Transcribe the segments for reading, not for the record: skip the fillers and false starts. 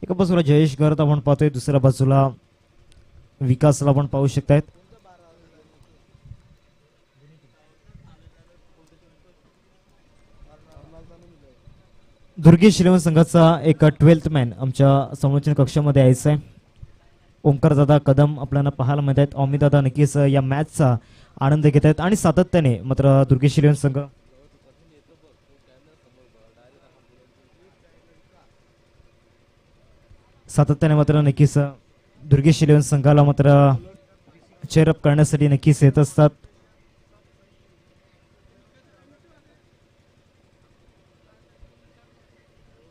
एका बाजूला जयेश गरत आपण पाहतोय, दुसऱ्या बाजूला विकासला आपण पाहू शकतायत. दुर्गेश इलेव्हन संघाचा एक 12th मॅन आमच्या समालोचन कक्षामध्ये यायचा आहे. ओंकार दादा कदम आपल्याला पाहायला मिळत आहेत. अमित दादा नक्कीच या मॅचचा आनंद घेत आहेत आणि सातत्याने मात्र दुर्गेश इलेव्हन संघ मात्र नक्कीच दुर्गेश इलेव्हन संघाला मात्र चेअरअप करण्यासाठी नक्कीच येत असतात.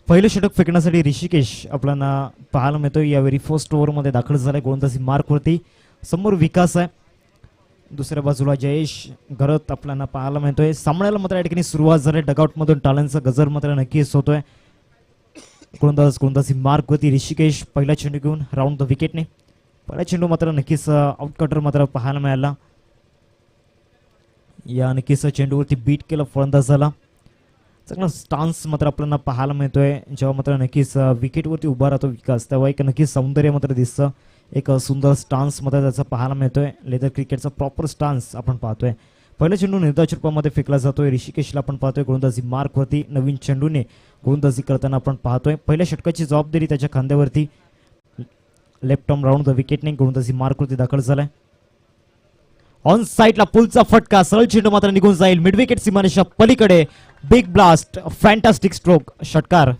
पहिले षटक फेकण्यासाठी ऋषिकेश आपल्याला पाहायला मिळतो. यावेळी फर्स्ट ओव्हरमध्ये दाखल झालाय गोलंदाजी मार्कवरती. समोर विकास आहे, दुसऱ्या बाजूला जयेश गरत आपल्याला पाहायला मिळतोय. सामन्याला मात्र या ठिकाणी सुरुवात झाली. डगआउटमधून टाळ्यांचा गजर मात्र नक्कीच होतोय. गोलंदाजी मार्कवरती ऋषिकेश पहिला चेंडू घेऊन राऊंड द विकेटने. पहिला चेंडू मात्र नक्कीच आउटकटर मात्र पाहायला मिळाला. या नक्कीच चेंडूवरती बीट केलं फलंदाजाला. चांगला स्टान्स मात्र आपल्याला पाहायला मिळतोय. जेव्हा मात्र नक्कीच विकेटवरती उभा राहतो विकास, तेव्हा एक नक्कीच सौंदर्य मात्र दिसतं. एक सुंदर स्टान्स मात्र त्याचा पाहायला मिळतोय. लेदर क्रिकेटचा प्रॉपर स्टान्स आपण पाहतोय. पहिला चेंडू निर्धारित रूपामध्ये फेकला जातोय. ऋषिकेशला आपण पाहतोय गोलंदाजी मार्कवरती. नवीन चेंडूने गोलंदाजी करताना आपण पाहतोय. पहिल्या षटकाची जबाबदारी त्याच्या खांद्यावरती. लेफ्ट आर्म राऊंड द विकेटने गोलंदाजी मार्कवरती दाखल झालाय. ऑन साइडला पुलचा फटका. सरळ चेंडू मात्र निघून जाईल मिड विकेट सीमारेषा पलीकडे. बिग ब्लास्ट, फॅन्टास्टिक स्ट्रोक, षटकार.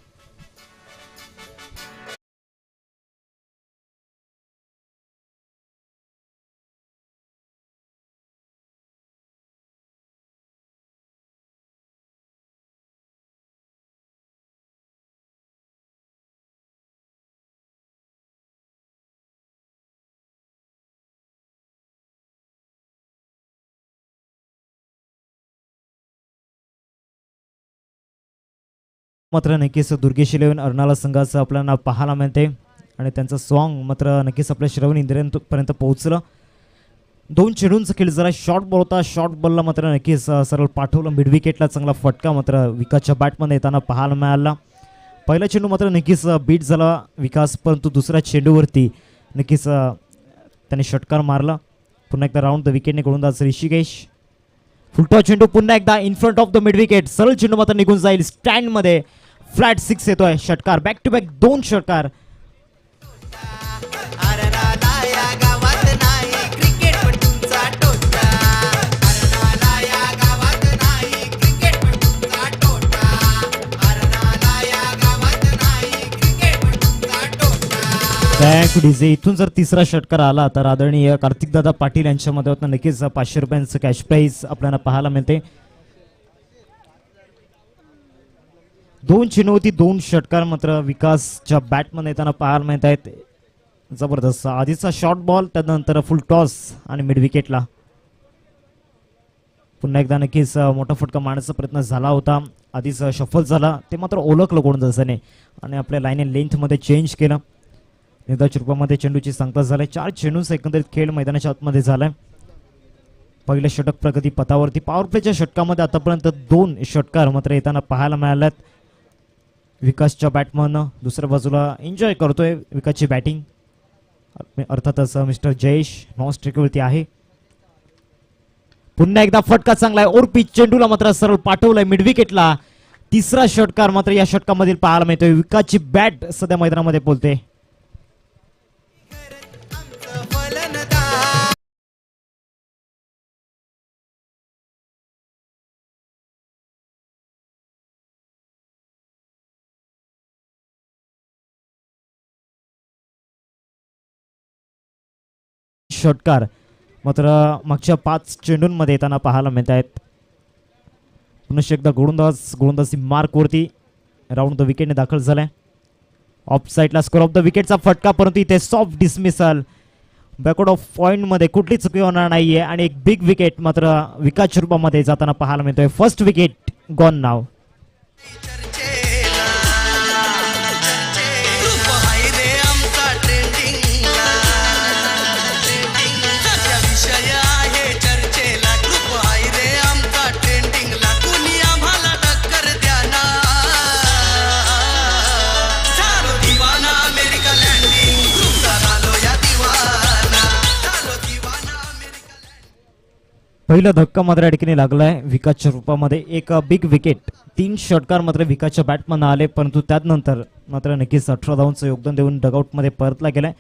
मात्र नक्कीच दुर्गेश इलेव्हन अर्नाळा संघाचं आपल्याला पाहायला मिळते आणि त्यांचं सॉन्ग मात्र नक्कीच आपल्या श्रवण इंद्रियांपर्यंत पोहोचलं. दोन चेंडूंचा खेळ जरा शॉर्ट बॉल होता. शॉर्ट बॉलला मात्र नक्कीच सरळ पाठवलं मिड विकेटला. चांगला फटका मात्र विकासच्या बॅटमध्ये येताना पाहायला मिळाला. पहिला चेंडू मात्र नक्कीच बीट झाला विकास, परंतु दुसऱ्या चेंडूवरती नक्कीच त्याने षटकार मारला. पुन्हा एकदा राऊंड द विकेटने गोलंदाज ऋषिकेश. फुलटॉ चेंडू पुन्हा एकदा in front of the mid wicket. सरळ चेंडू मात्र निघून जाईल स्टँडमध्ये. फ्लॅट 6 येतोय. षटकार, बॅक टू बॅक 2 षटकार. इथून जर तिसरा षटकार आला तर आदरणीय कार्तिक दादा पाटील यांच्या माध्यमातून नक्कीच 500 रुपयांचं कॅश प्राइज आपल्याला पाहायला मिळते. 2 चेंडूवरती 2 षटकार मात्र विकासच्या बॅटमध्ये येताना पाहायला मिळत आहेत. जबरदस्त आधीचा शॉर्ट बॉल, त्यानंतर फुल टॉस आणि मिड विकेटला. पुन्हा एकदा नक्कीच मोठा फटका मारण्याचा प्रयत्न झाला होता. आधीच शफल झाला, ते मात्र ओळखलं गोलंदाजाने आणि आपल्या लाईन अँड लेंथमध्ये चेंज केलं. निर्धारित रूपामध्ये चेंडूची सांगता झालाय. 4 चेंडूंचा एकंदरीत खेळ मैदानाच्या आतमध्ये झालाय. पहिलं षटक प्रगती पथावरती. पॉवर प्लेच्या षटकामध्ये आतापर्यंत 2 षटकार मात्र येताना पाहायला मिळाल्यात विकासच्या बॅटमन. दुसऱ्या बाजूला एन्जॉय करतोय विकासची बॅटिंग. अर्थातच मिस्टर जयेश नॉन स्ट्राईकवरती आहे. पुन्हा एकदा फटका चांगला आहे. ओरपी चेंडूला मात्र सरळ पाठवलाय मिड विकेटला. तिसरा षटकार मात्र या षटकामधील पाहायला मिळतोय. विकासची बॅट सध्या मैदानामध्ये बोलते. षटकार मात्र मागच्या 5 चेंडूंमध्ये येताना पाहायला मिळत आहेत. पुन्हा एकदा गोलंदाजी मार्कवरती. राऊंड द विकेटने दाखल झालाय. ऑफ साईडला स्कोर ऑफ द विकेटचा फटका, परंतु इथे soft dismissal. Backward of point मध्ये कुठली चुकी होणार नाहीये आणि एक बिग विकेट मात्र विकासच्या रूपामध्ये जाताना पाहायला मिळतोय. फर्स्ट विकेट गॉन नाव. पहिला धक्का मात्र या ठिकाणी लागलाय विकासच्या रूपामध्ये. एक बिग विकेट, 3 षटकार मात्र विकासच्या बॅटमधून आले, परंतु त्यानंतर मात्र नक्कीच 18 धावांचं योगदान देऊन डगआउटमध्ये परतला गेलाय.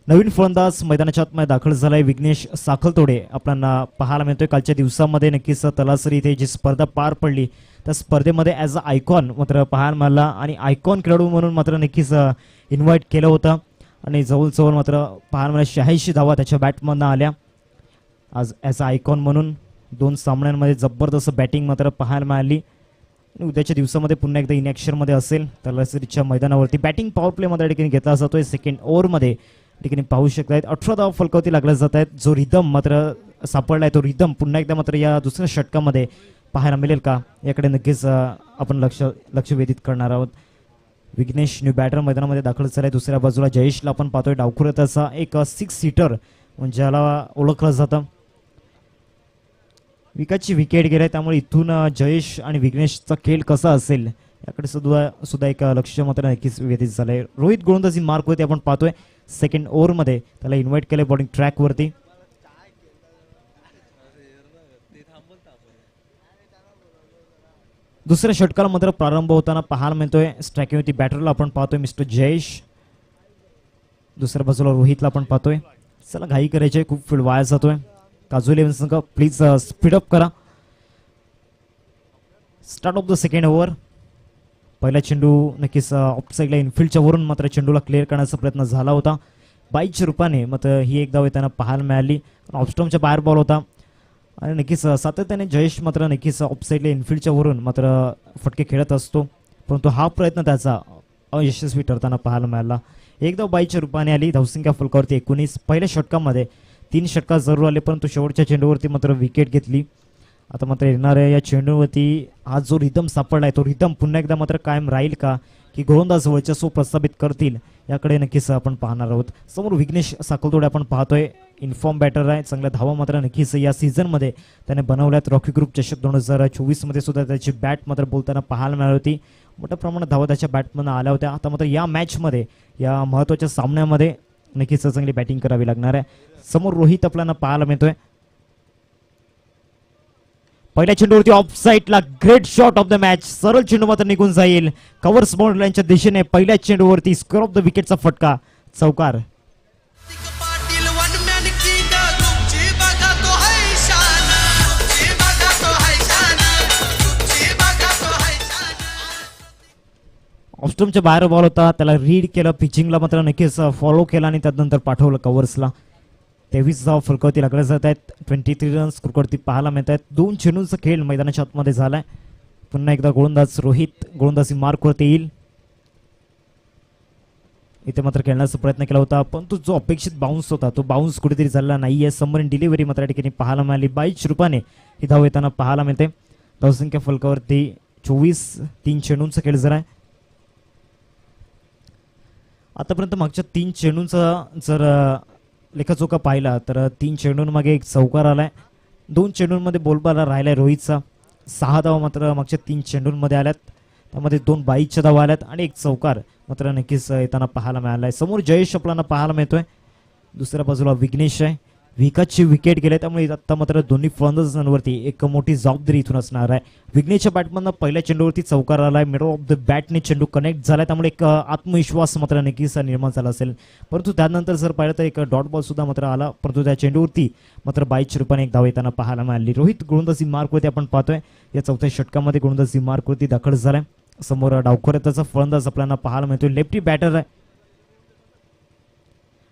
नवीन फलंदाज मैदानाच्या आतमध्ये दाखल झालाय विघ्नेश साखलतोडे आपल्याला पाहायला मिळतोय. कालच्या दिवसामध्ये नक्कीच तलासरी इथे जी स्पर्धा पार पडली त्या स्पर्धेमध्ये ॲज अ आयकॉन मात्र पाहायला मिळाला आणि आयकॉन खेळाडू म्हणून मात्र नक्कीच इन्व्हाइट केलं होतं आणि जवळजवळ मात्र पाहायला मिळाला 86 धावा त्याच्या बॅटमधनं आल्या. आज ॲज अ आयकॉन म्हणून 2 सामन्यांमध्ये जबरदस्त बॅटिंग मात्र पाहायला मिळाली आणि उद्याच्या दिवसामध्ये पुन्हा एकदा इनॅक्शनमध्ये असेल तलासरीच्या मैदानावरती. बॅटिंग पॉवर प्लेमध्ये ठिकाणी घेतला जातोय. सेकंड ओव्हरमध्ये ठिकाणी पाहू शकतायत 18 धावा फलकावती लागल्या जात आहेत. जो रिदम मात्र सापडलाय तो रिदम पुन्हा एकदा मात्र या दुसऱ्या षटकामध्ये पाहायला मिळेल का याकडे नक्कीच आपण लक्ष वेधित करणार आहोत. विघ्नेश न्यू बॅटर मैदानामध्ये दाखल झालाय. दुसऱ्या बाजूला जयेशला आपण पाहतोय डावखुऱ्याचा एक 6 सीटर म्हणजे ज्याला ओळखलं जातं. विकेटची विकेट गेलाय त्यामुळे इथून जयेश आणि विघ्नेशचा खेळ कसा असेल याकडे सुद्धा एक लक्ष मात्र नक्कीच वेधित झालंय. रोहित गोलंदाजी मार्क वरती आपण पाहतोय. सेकंड ओव्हरमध्ये त्याला इन्व्हाइट केलंय बॉलिंग ट्रॅकवरती. दुसऱ्या षटकाला मात्र प्रारंभ होताना पाहायला मिळतोय स्ट्रायकिंगवरती बॅटरला आपण पाहतोय मिस्टर जयेश. दुसऱ्या बाजूला रोहितला आपण पाहतोय. चला घाई करायची आहे, खूप फील्ड वाया जातोय. काजू 11 संघ प्लीज स्पीडअप करा. Start of the second over. पहिला चेंडू नक्कीच ऑफ साईडला इनफिल्डच्या वरून मात्र चेंडूला क्लिअर करण्याचा प्रयत्न झाला होता. 22 रूपाने मात्र ही एक धाव येताना पाहायला मिळाली. ऑफस्टॉमच्या बाहेर बॉल होता आणि नक्कीच सातत्याने जयेश मात्र नक्कीच ऑफ साईडला इनफिल्डच्या वरून मात्र फटके खेळत असतो, परंतु हा प्रयत्न त्याचा अयशस्वी ठरताना पाहायला मिळाला. एक धाव 22 रूपाने आली. धावसंख्या फलकावरती 19. पहिल्या षटकामध्ये 3 षटकार जरूर आले, परंतु शेवटच्या चेंडूवरती मात्र विकेट घेतली. आता मात्र येणाऱ्या या चेंडूवरती हा जो रिदम सापडलाय तो रिदम पुन्हा एकदा मात्र कायम राहील का की गोलंदाज वर्चस्व प्रस्थापित करतील याकडे नक्कीच आपण पाहणार आहोत. समोर विघ्नेश साखलतोडे आपण पाहतोय. इन्फॉर्म बॅटर आहे. चांगल्या धावा मात्र नक्कीच या सीझनमध्ये त्याने बनवल्यात. रॉकी ग्रुप चषक 2024 मध्ये सुद्धा त्याची बॅट मात्र बोलताना पाहायला मिळाली होती. मोठ्या प्रमाणात धावा त्याच्या बॅटमधून आल्या होत्या. आता मात्र या मॅचमध्ये या महत्त्वाच्या सामन्यामध्ये नक्कीच चांगली बॅटिंग करावी लागणार आहे. समोर रोहित आपल्याला पाहायला मिळतोय. पहिल्या चेंडूवरती ऑफ साईडला great shot of the match. सरळ चेंडू मात्र निघून जाईल कव्हर्स बाउंड्रीच्या दिशेने. पहिल्या चेंडूवरती स्क्वेअर ऑफ द विकेटचा फटका, चौकार. ऑफस्टम्पच्या बाहेर बॉल होता, त्याला रीड केलं. पिचिंगला मात्र नक्कीच फॉलो केला आणि त्यानंतर पाठवलं कव्हर्सला. 23 धाव फलकावती लागल्या जात आहेत. 23 रन्स स्कोरवरती पाहायला मिळत आहेत. 2 चेंडूंचा खेळ मैदानाच्या आतमध्ये झालाय. पुन्हा एकदा गोलंदाज रोहित गोलंदाजी मार्कवरती येईल. इथे मात्र खेळण्याचा प्रयत्न केला होता, परंतु जो अपेक्षित बाउन्स होता तो बाउन्स कुठेतरी झाला नाहीये. समोरील डिलिव्हरी मात्र या ठिकाणी पाहायला मिळाली. 22 रूपाने ही धाव येताना पाहायला मिळते. धावसंख्या फलकावरती 24. 3 चेंडूंचा खेळ झालाय. आतापर्यंत मागच्या 3 चेंडूंचा जर लेखाजोखा पाहिला तर 3 चेंडूंमागे एक चौकार आलाय. 2 चेंडूंमध्ये बोलबाला राहिलाय रोहितचा. 6 धावा मात्र मागच्या 3 चेंडूंमध्ये आल्यात. त्यामध्ये 2 22च्या धावा आल्यात आणि एक चौकार मात्र नक्कीच येताना पाहायला मिळालाय. समोर जयेश आपल्याला पाहायला मिळतोय. दुसऱ्या बाजूला विघ्नेश आहे. विकेटची विकेट गेले त्यामुळे आता मात्र दोन्ही फलंदाजांवरती एक मोठी जबाबदारी इथून असणार आहे. विघ्नेशच्या बॅटमधनं पहिल्या चेंडूवरती चौकार आलाय. मिडल ऑफ द बॅटने चेंडू कनेक्ट झालाय त्यामुळे एक आत्मविश्वास मात्र नक्कीच निर्माण झाला असेल, परंतु त्यानंतर जर पाहिलं तर एक डॉट बॉल सुद्धा मात्र आला, परंतु त्या चेंडूवरती मात्र 22 रूपाने एक धाव येताना पाहायला मिळाली. रोहित गोलंदाजी मार्कवरती आपण पाहतोय. या चौथ्या षटकामध्ये गोलंदाजी मार्कवरती दाखल झालाय. समोर डावखोऱ्याचा फलंदाज आपल्याला पाहायला मिळतोय. लेफ्टी बॅटर आहे.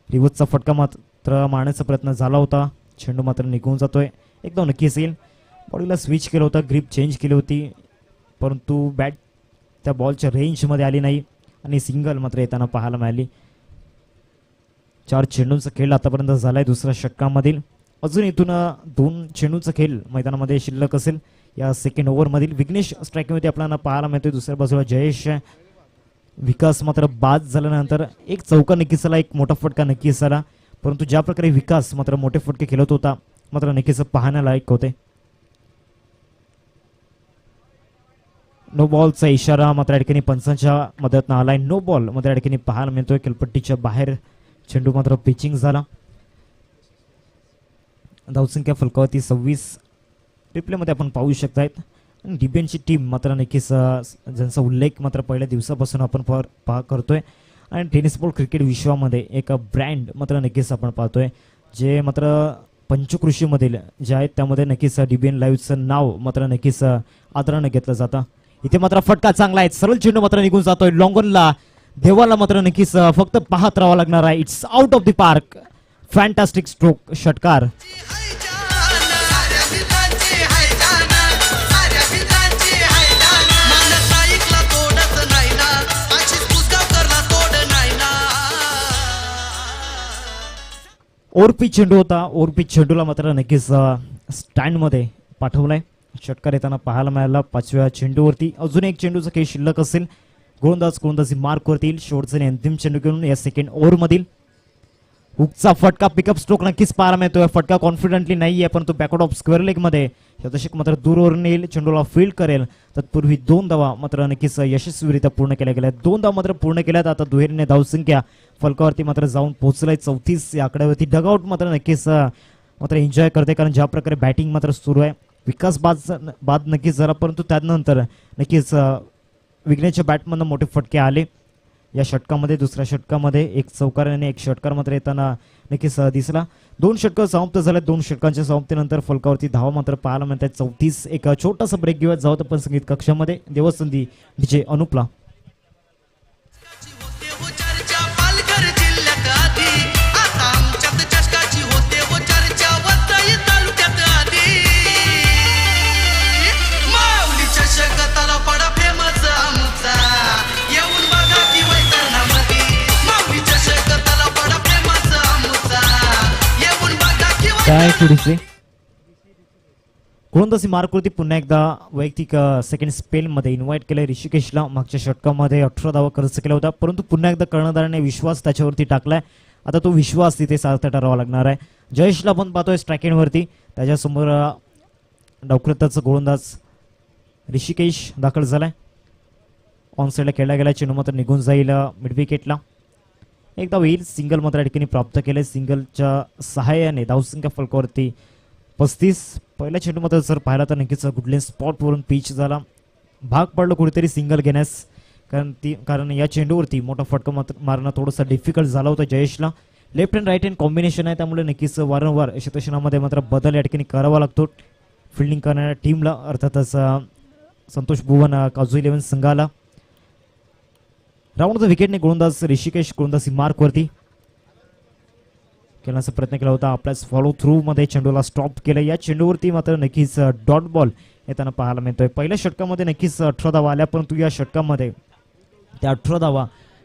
रिवर्सचा फटका मात्र मारण्याचा प्रयत्न झाला होता. चेंडू मात्र निघून जातोय. एकदम नक्कीच येईल. बॉडीला स्विच केलं होतं, ग्रीप चेंज केली होती, परंतु बॅट त्या बॉलच्या रेंजमध्ये आली नाही आणि सिंगल मात्र येताना पाहायला मिळाली. 4 चेंडूंचा खेळ आतापर्यंत झालाय दुसऱ्या षटकामधील. अजून इथून 2 चेंडूंचा खेळ मैदानामध्ये शिल्लक असेल या सेकंड ओव्हरमधील. विघ्नेश स्ट्रायकिंगमध्ये आपल्याला पाहायला मिळतोय. दुसऱ्या बाजूला जयेश. विकास मात्र बाद झाल्यानंतर एक चौका नक्कीच आला, एक मोठा फटका नक्कीच आला, परंतु ज्या प्रकारे विकास मात्र मोठे फटके खेळत होता मात्र नक्कीच पाहण्यालायक होते. नो बॉलचा इशारा मात्र या ठिकाणी पंचांच्या मदतीने आलाय. नो बॉल मात्र या ठिकाणी पाहायला मिळतोय. खेळपट्टीच्या बाहेर चेंडू मात्र पिचिंग झाला. धावसंख्या फलकावरती 26. रिप्लेमध्ये आपण पाहू शकतायत. आणि डिबेनची टीम मात्र नक्कीच ज्यांचा उल्लेख मात्र पहिल्या दिवसापासून आपण करतोय आणि टेनिस बॉल क्रिकेट विश्वामध्ये एक ब्रँड मात्र नक्कीच आपण पाहतोय जे मात्र पंचकृषीमधील जे आहेत त्यामध्ये नक्कीच डिबेन लाईव्हचं नाव मात्र नक्कीच आदरानं घेतलं जातं. इथे मात्र फटका चांगला आहे, सरळ चेंडू मात्र निघून जातोय लॉंगॉनला. देवाला मात्र नक्कीच फक्त पाहत राहावं लागणार आहे. It's out of the park. Fantastic stroke, षटकार. ओरपी चेंडू होता, ओरपी चेंडूला मात्र नक्कीच स्टँडमध्ये पाठवलाय. षटकार येताना पाहायला मिळाला. 5व्या चेंडूवरती अजून एक चेंडूचा काही शिल्लक असेल. गोलंदाजी मार्क वरती शेवटचा अंतिम चेंडू घेऊन या सेकंड ओव्हर मधील हुकचा फटका पिकअप स्ट्रोक नक्कीच पाहायला मिळतोय. फटका कॉन्फिडेंटली नाहीये परंतु बॅकआउट ऑफ स्क्वेअर लेग मध्ये शतक मात्र दूरवरून येईल, चेंडूला फील्ड करेल. तत्पूर्वी 2 धावा मात्र नक्कीच यशस्वीरित्या पूर्ण केल्या गेल्या. 2 धावा मात्र पूर्ण केल्यात. आता दुहेरीने धावसंख्या फलकावरती मात्र जाऊन पोहोचलाय 34 या आकड्यावरती. डगआउट मात्र नक्कीच मात्र एन्जॉय करते कारण ज्या प्रकारे बॅटिंग मात्र सुरू आहे. विकास बाद नक्कीच झाला परंतु त्यानंतर नक्कीच विघ्नेच्या बॅटमधून मोठे फटके आले या षटकामध्ये. दुसऱ्या षटकामध्ये एक चौकार आणि एक षटकार मात्र येताना नक्कीच दिसला. 2 षटकं समाप्त झाले. 2 षटकांच्या समाप्तीनंतर फलकावरती धावा मात्र पाहायला मिळतात 34. एक छोटासा ब्रेक घेऊयात. जाऊ आपण संगीत कक्षामध्ये. देवसंधी डीजे अनुपला. गोलंदाजी मार्कवरती पुन्हा एकदा वैयक्तिक सेकंड स्पेलमध्ये इन्व्हाइट केलं ऋषिकेशला. मागच्या षटकामध्ये 18 धावा खर्च केला होता परंतु पुन्हा एकदा कर्णधाराने विश्वास त्याच्यावरती टाकलाय. आता तो विश्वास तिथे सार्थ ठरावा लागणार आहे. जयेशला आपण पाहतोय स्ट्राईक वरती. त्याच्यासमोर डावखुरताचा गोलंदाज ऋषिकेश दाखल झालाय. ऑन साईडला खेळला गेला. चेंडू मात्र निघून जाईल मिड विकेटला. एकदा होईल. सिंगल मात्र या ठिकाणी प्राप्त केले. सिंगलच्या सहाय्याने धावसंख्या फलकावरती 35. पहिला चेंडू मात्र जर पाहिला तर नक्कीच गुडलेन स्पॉटवरून पिच झाला. भाग पडलं कुठेतरी सिंगल घेण्यास कारण या चेंडूवरती मोठा फटका मारणं थोडंसं डिफिकल्ट झालं होतं जयेशला. Left and right hand combination आहे त्यामुळे नक्कीच वारंवार शतकशनामध्ये मात्र बदल या ठिकाणी करावा लागतो फिल्डिंग करणाऱ्या टीमला. अर्थातच संतोष भुवन काजू 11 संघाला. राऊंड द विकेटने गोलंदाज ऋषिकेश गोलंदाजी मार्कवरती खेळण्याचा प्रयत्न केला होता. आपल्याच फॉलो थ्रू मध्ये चेंडूला स्टॉप केलं. या चेंडूवरती मात्र नक्कीच डॉट बॉल येताना पाहायला मिळतोय. पहिल्या षटकामध्ये नक्कीच 18 धावा आल्या परंतु या षटकामध्ये त्या 18 धावा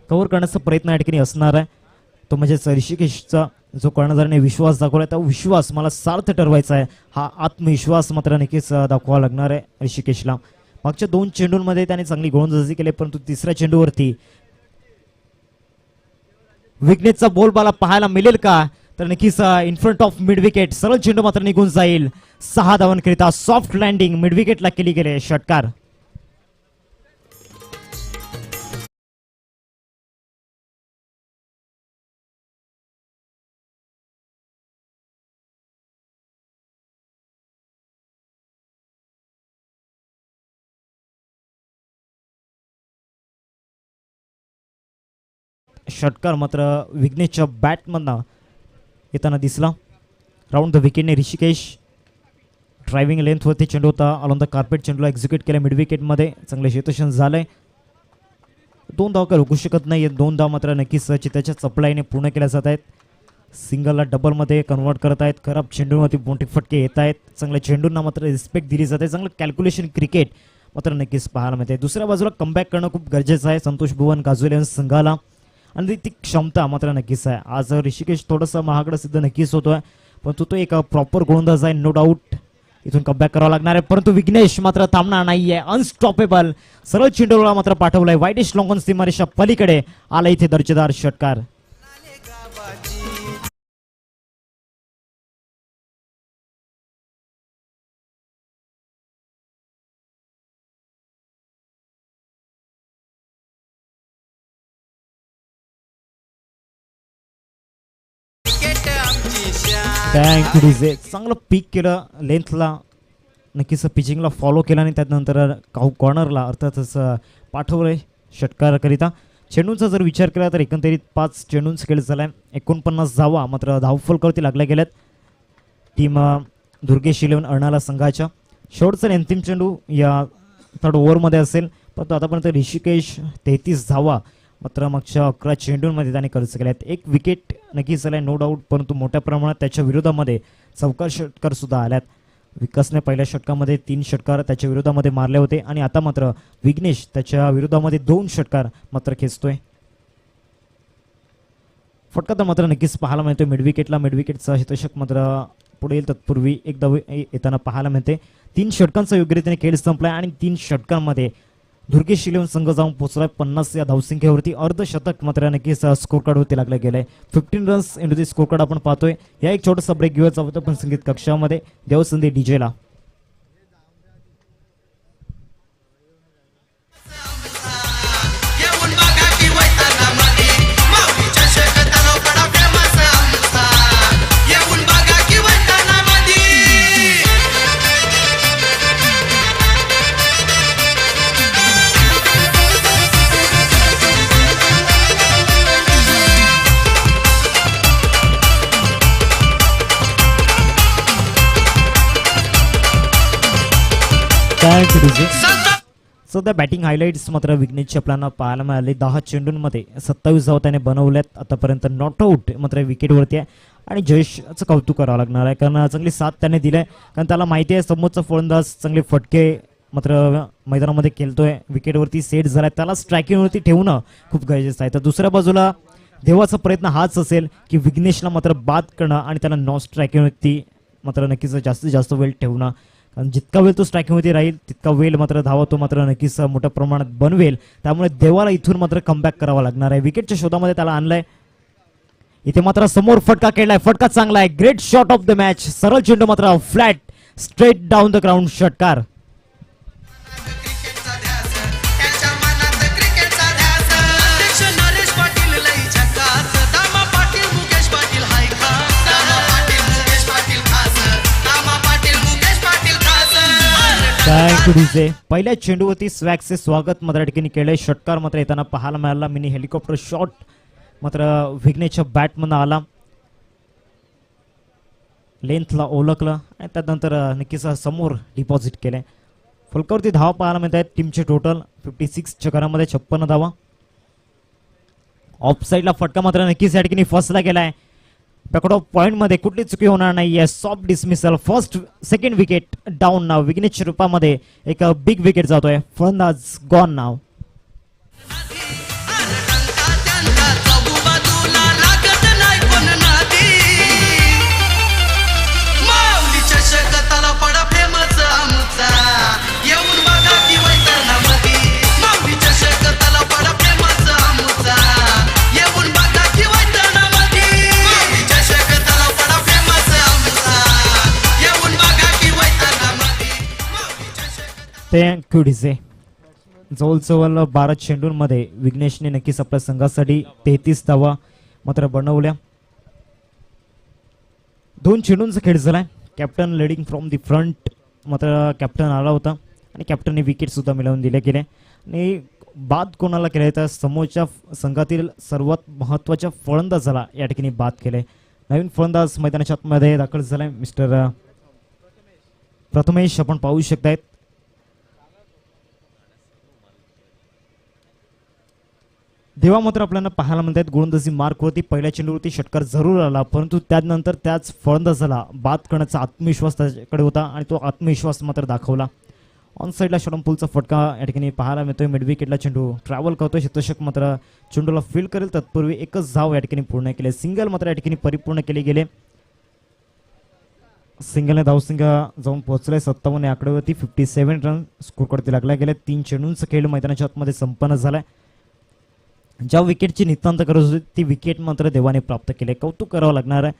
कव्हर करण्याचा प्रयत्न या ठिकाणी असणार आहे. तो म्हणजेच ऋषिकेशचा जो कर्णधाराने विश्वास दाखवला तो विश्वास मला सार्थ ठरवायचा आहे. हा आत्मविश्वास मात्र नक्कीच दाखवावा लागणार आहे ऋषिकेशला. मागच्या 2 चेंडूंमध्ये त्याने चांगली गोलंदाजी केली परंतु तिसऱ्या चेंडूवरती विकेटचा बॉल मला पाहायला मिळेल का तर नक्कीच in front of mid wicket सरळ चेंडू मात्र निघून जाईल. 6 धावांकरिता सॉफ्ट लँडिंग मिड विकेटला केली गेले. षटकार. षटकार मात्र विघ्नेशच्या बॅटमधनं येताना दिसला. राऊंड द विकेटने ऋषिकेश ड्रायव्हिंग लेंथवरती चेंडू होता. अलॉन द कार्पेट चेंडूला एक्झिक्यूट केला मिड विकेटमध्ये. चांगले क्षेत्ररक्षण झालंय. 2 धावा काय रोखू शकत नाही. 2 धावा मात्र नक्कीच चित्ताच्या चपळाईने पूर्ण केल्या जात आहेत. सिंगलला डबलमध्ये कन्वर्ट करत आहेत. खराब चेंडूमध्ये मोठे फटके येत आहेत. चांगल्या चेंडूंना मात्र रिस्पेक्ट दिली जाते. चांगलं कॅल्क्युलेशन क्रिकेट मात्र नक्कीच पाहायला मिळते. दुसऱ्या बाजूला कमबॅक करणं खूप गरजेचं आहे संतोष भुवन काजू 11 संघाला आणि ती क्षमता मात्र नक्कीच आहे. आज ऋषिकेश थोडंसं महागडं सिद्ध नक्कीच होतोय परंतु तो एक प्रॉपर गोलंदाज आहे. नो डाऊट इथून कमबॅक करावं लागणार आहे परंतु विघ्नेश मात्र थांबणार नाहीये. अनस्टॉपेबल सरळ चेंडूला मात्र पाठवलाय. वाईटिश लॉंगॉन सीमारेषा पलीकडे आला इथे दर्जेदार षटकार. Thank you DJ. चांगलं पीक केलं लेंथला नक्कीच पिचिंगला फॉलो केला आणि त्यानंतर कॉर्नरला अर्थातच पाठवलं षटकाराकरिता. चेंडूंचा जर विचार केला तर एकंदरीत 5 चेंडूंचा खेळ झाला आहे, 49 धावा मात्र धावफलकावरती लागल्या गेल्यात टीम दुर्गेश 11 अर्नाळा संघाच्या. शेवटचा अंतिम चेंडू या 3rd ओव्हरमध्ये असेल, परंतु आतापर्यंत ऋषिकेश 33 धावा मात्र मागच्या 11 चेंडूंमध्ये त्याने खर्च केले आहेत. एक विकेट नक्कीच झाला नो डाऊट, परंतु मोठ्या प्रमाणात त्याच्या विरोधामध्ये चौकार षटकार सुद्धा आल्यात. विकासने पहिल्या षटकामध्ये 3 षटकार त्याच्या विरोधामध्ये मारले होते आणि आता मात्र विघ्नेश त्याच्या विरोधामध्ये 2 षटकार मात्र खेचतोय. फटका तर मात्र नक्कीच पाहायला मिळतोय मिडविकेटला. मिडविकेटचा हितशक मात्र पुढे येईल तत्पूर्वी एकदा येताना पाहायला मिळते. 3 षटकांचा योग्यरीतीने खेळ संपलाय आणि 3 षटकांमध्ये दुर्गेश 11 संघ जाऊन पोहोचलाय 50 या धावसंख्येवरती. अर्धशतक मात्र नक्कीच स्कोर कार्ड वरती लागलं गेलंय. 15 रन्स इंटू दी स्कोर कार्ड आपण पाहतोय. या एक छोटासा ब्रेक घेऊया होता पण संगीत कक्षामध्ये देवसंधी डीजेला. सध्या बॅटिंग हायलाइट्स मात्र विघ्नेशच्या आपल्याला पाहायला मिळाले. 10 चेंडूंमध्ये 27 धावा त्याने बनवल्यात आतापर्यंत. नॉट आऊट मात्र विकेटवरती आहे आणि जयेशचं कौतुक करावं लागणार आहे कारण चांगली साथ त्याने दिली आहे. कारण त्याला माहिती आहे समोरचा फलंदाज चांगले फटके मात्र मैदानामध्ये खेळतोय, विकेटवरती सेट झालाय, त्याला स्ट्रायकिंगवरती ठेवणं खूप गरजेचं आहे. तर दुसऱ्या बाजूला देवाचा प्रयत्न हाच असेल की विघ्नेशला मात्र बाद करणं आणि त्याला नॉन स्ट्रायकिंगवरती मात्र नक्कीच जास्तीत जास्त वेळ ठेवणं. जितका वेळ तो स्ट्रायकिंगमध्ये राहील तितका वेळ मात्र धावा तो मात्र नक्कीच मोठ्या प्रमाणात बनवेल. त्यामुळे देवाला इथून मात्र कमबॅक करावा लागणार आहे. विकेटच्या शोधामध्ये त्याला आणलंय. इथे मात्र समोर फटका केलाय, फटका चांगला आहे. Great shot of the match. सरळ चेंडू मात्र flat straight down the ground षटकार. पहिल्या चेंडूवरती स्वॅगचे स्वागत मात्र ठिकाणी केलंय. षटकार मात्र येताना पाहायला मिळाला. मिनी हेलिकॉप्टर शॉट मात्र विघ्नेशच्या बॅटमधून आला, लेंथला ओळखलं आणि त्यानंतर नक्कीच समोर डिपॉझिट केलंय. फलकावरती धावा पाहायला मिळत आहेत. टीमचे टोटल 56 चकरामध्ये 56 धावा. ऑफ साईडला फटका मात्र नक्कीच या ठिकाणी फसला गेलाय. पॅकेट ऑफ पॉइंट मध्ये कुठली चुकी होणार नाही. Soft dismissal. First second wicket down नाव. विघ्नेश रूपामध्ये एक बिग विकेट जातोय. फलंदाज गॉन नाव. Thank you DJ. जवळजवळ 12 चेंडूंमध्ये विघ्नेशने नक्कीच आपल्या संघासाठी 33 धावा मात्र बनवल्या. 2 चेंडूंचा खेळ झालाय. Captain leading from the front मात्र कॅप्टन आला होता आणि कॅप्टनने विकेट सुद्धा मिळवून दिले गेले. आणि बाद कोणाला केले तर समोरच्या संघातील सर्वात महत्वाच्या फलंदाजाला या ठिकाणी बाद केले. नवीन फलंदाज मैदानाच्या आतमध्ये दाखल झालाय मिस्टर प्रथमेश. आपण पाहू शकतायत. देवा मात्र आपल्याला पाहायला म्हणतात गोलंदाजी मार्कवरती पहिल्या चेंडूवरती षटकार जरूर आला, परंतु त्यानंतर त्याच फलंदाजाला बाद करण्याचा आत्मविश्वास त्याच्याकडे होता आणि तो आत्मविश्वास मात्र दाखवला. ऑन साईडला शॉटमपूलचा फटका या ठिकाणी पाहायला मिळतोय. मिड विकेटला चेंडू ट्रॅव्हल करतोय. शतशक मात्र चेंडूला फील्ड करेल तत्पूर्वी एकच धाव या ठिकाणी पूर्ण केले. सिंगल मात्र या ठिकाणी परिपूर्ण केले गेले. सिंगलने धावसंख्या जाऊन पोहोचले 57 या आकड्यावरती. 57 रन स्कोर कडे लागला गेले. 3 चेंडूंचा खेळ मैदानाच्या आतमध्ये संपन्न झालाय. ज्या विकेटची नितांत गरज होती ती विकेट मात्र देवाने प्राप्त केले. कौतुक करावं लागणार आहे.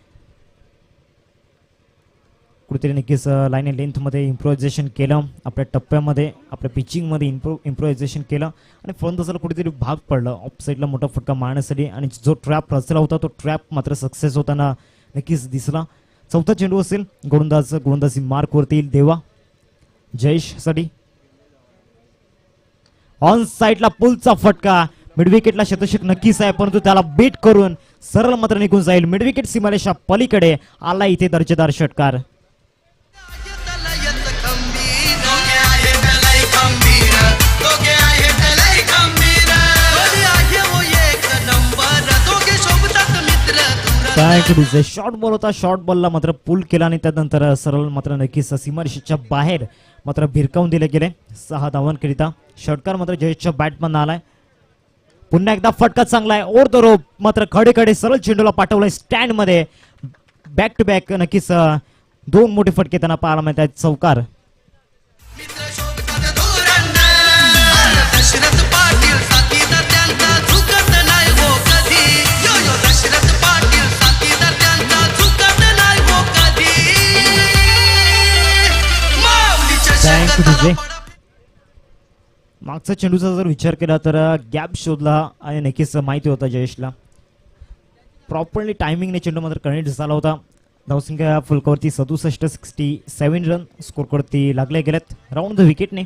कुठेतरी नक्कीच लाईन लेंथमध्ये इम्प्रोव्हायझेशन केलं, आपल्या टप्प्यामध्ये आपल्या पिचिंगमध्ये इम्प्रोव्हायझेशन केलं आणि फलंदाजाला कुठेतरी भाग पडलं ऑफ साईडला मोठा फटका मारण्यासाठी. आणि जो ट्रॅप रचला होता तो ट्रॅप मात्र सक्सेस होताना नक्कीच दिसला. चौथा चेंडू असेल. गोलंदाजी मार्कवरती येईल देवा. जयेश साठी ऑन साइडला पुलचा फटका. मिड विकेटला शतषक नक्कीच आहे, परंतु त्याला बीट करून सरळ मात्र निघून जाईल. मिड विकेट सीमारेषा पलीकडे आला इथे दर्जेदार षटकार. शॉर्ट बॉल होता, शॉर्ट बॉलला मात्र पुल केला आणि त्यानंतर सरळ मात्र नक्कीच सीमारेषेच्या बाहेर मात्र भिरकावून दिले गेले. 6 धावांकरिता षटकार मात्र जयेशच्या बॅटमन आलाय. पुन्हा एकदा फटका चांगला आहे, ओव्हर द रोप मात्र खडे खडे सरळ चेंडूला पाठवलाय स्टँड मध्ये. बॅक टू बॅक नक्कीच 2 मोठे फटके त्यांना पाहायला मिळत आहेत. चौकार मागचा चेंडूचा जर विचार केला तर गॅप शोधला आणि नक्कीच माहिती होता जयेशला. प्रॉपरली टायमिंगने चेंडू मात्र कनेक्ट झाला होता. धावसंख्या फुलकावरती 67 रन स्कोरवरती लागले गेलेत राऊंड द विकेटने.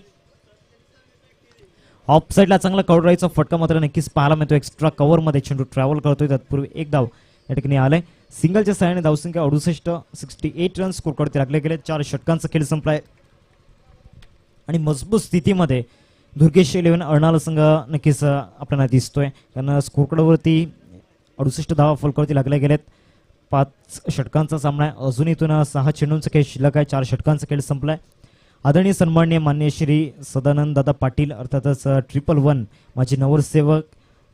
ऑफ साईडला चांगला कव्हर राहायचा फटका मात्र नक्कीच पाहायला मिळतो. एक्स्ट्रा कव्हर मध्ये चेंडू ट्रॅव्हल करतोय. तत्पूर्वी एक धाव या ठिकाणी आलाय. सिंगलच्या सहाय्याने धावसंख्या 68 रन स्कोरवरती लागले गेले. 4 षटकांचा खेळ संपलाय आणि मजबूत स्थितीमध्ये दुर्गेश 11 अर्नाला संघ नक्कीच आपल्याला दिसतोय, कारण स्कोरकडवरती 68 धावा फलकावरती लागल्या गेलेत. 5 षटकांचा सामना आहे. अजून इथून 6 चेंडूंचा खेळ शिल्लक आहे. 4 षटकांचा खेळ संपलाय. आदरणीय सन्माननीय मान्य श्री सदानंद दादा पाटील अर्थातच 111 माझे नगरसेवक,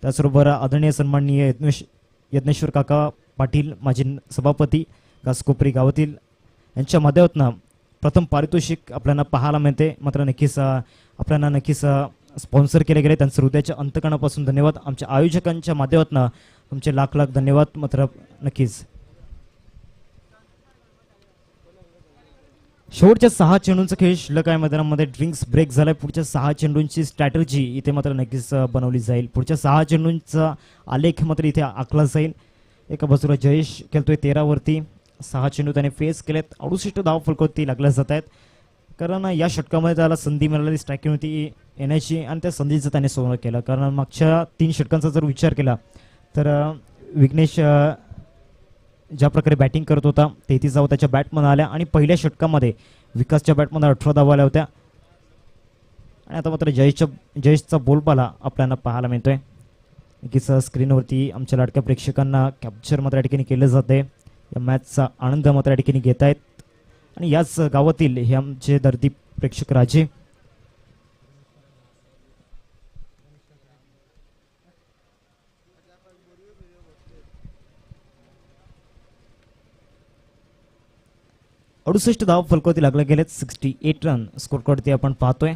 त्याचबरोबर आदरणीय सन्माननीय यज्ञेश्वर काका पाटील माझे सभापती घासकोपरी गावातील यांच्या माध्यमातून प्रथम पारितोषिक आपल्याला पाहायला मिळते. मात्र नक्कीच आपल्याला नक्कीच स्पॉन्सर केले गेले, त्यांचं हृदयाच्या अंतकणापासून धन्यवाद. आमच्या आयोजकांच्या माध्यमातून तुमचे लाख लाख धन्यवाद. मात्र नक्कीच शेवटच्या 6 चेंडूंचा खेळ शिल्लक आहे. मैदानामध्ये ड्रिंक्स ब्रेक झालाय. पुढच्या 6 चेंडूंची स्ट्रॅटर्जी इथे मात्र नक्कीच बनवली जाईल. पुढच्या 6 चेंडूंचा आलेख मात्र इथे आखला जाईल. एका बाजूला जयेश खेळतोय 13 वरती. 6 चेंडू त्याने फेस केलेत. 68 धाव फलकावरती लागल्या जात आहेत, कारण या षटकामध्ये त्याला संधी मिळाली स्ट्रायकिंगवरती येण्याची आणि त्या संधीचं त्याने सोनं केलं. कारण मागच्या 3 षटकांचा जर विचार केला तर विघ्नेश ज्या प्रकारे बॅटिंग करत होता 33 धावा त्याच्या बॅटमध्ये आल्या आणि पहिल्या षटकामध्ये विकासच्या बॅटमध्ये 18 धावा आल्या होत्या. आणि आता मात्र जयेशचा बोलबाला आपल्याला पाहायला मिळतोय. नक्कीच स्क्रीनवरती आमच्या लाडक्या प्रेक्षकांना कॅप्चर मात्र या ठिकाणी केलं जाते. या मॅचचा आनंद मात्र या ठिकाणी घेत आहेत आणि याच गावातील हे आमचे दर्दी प्रेक्षक राजे. अडुसष्ट धाव फलकावरती लागले गेलेत. 68 रन स्कोरवरती आपण पाहतोय.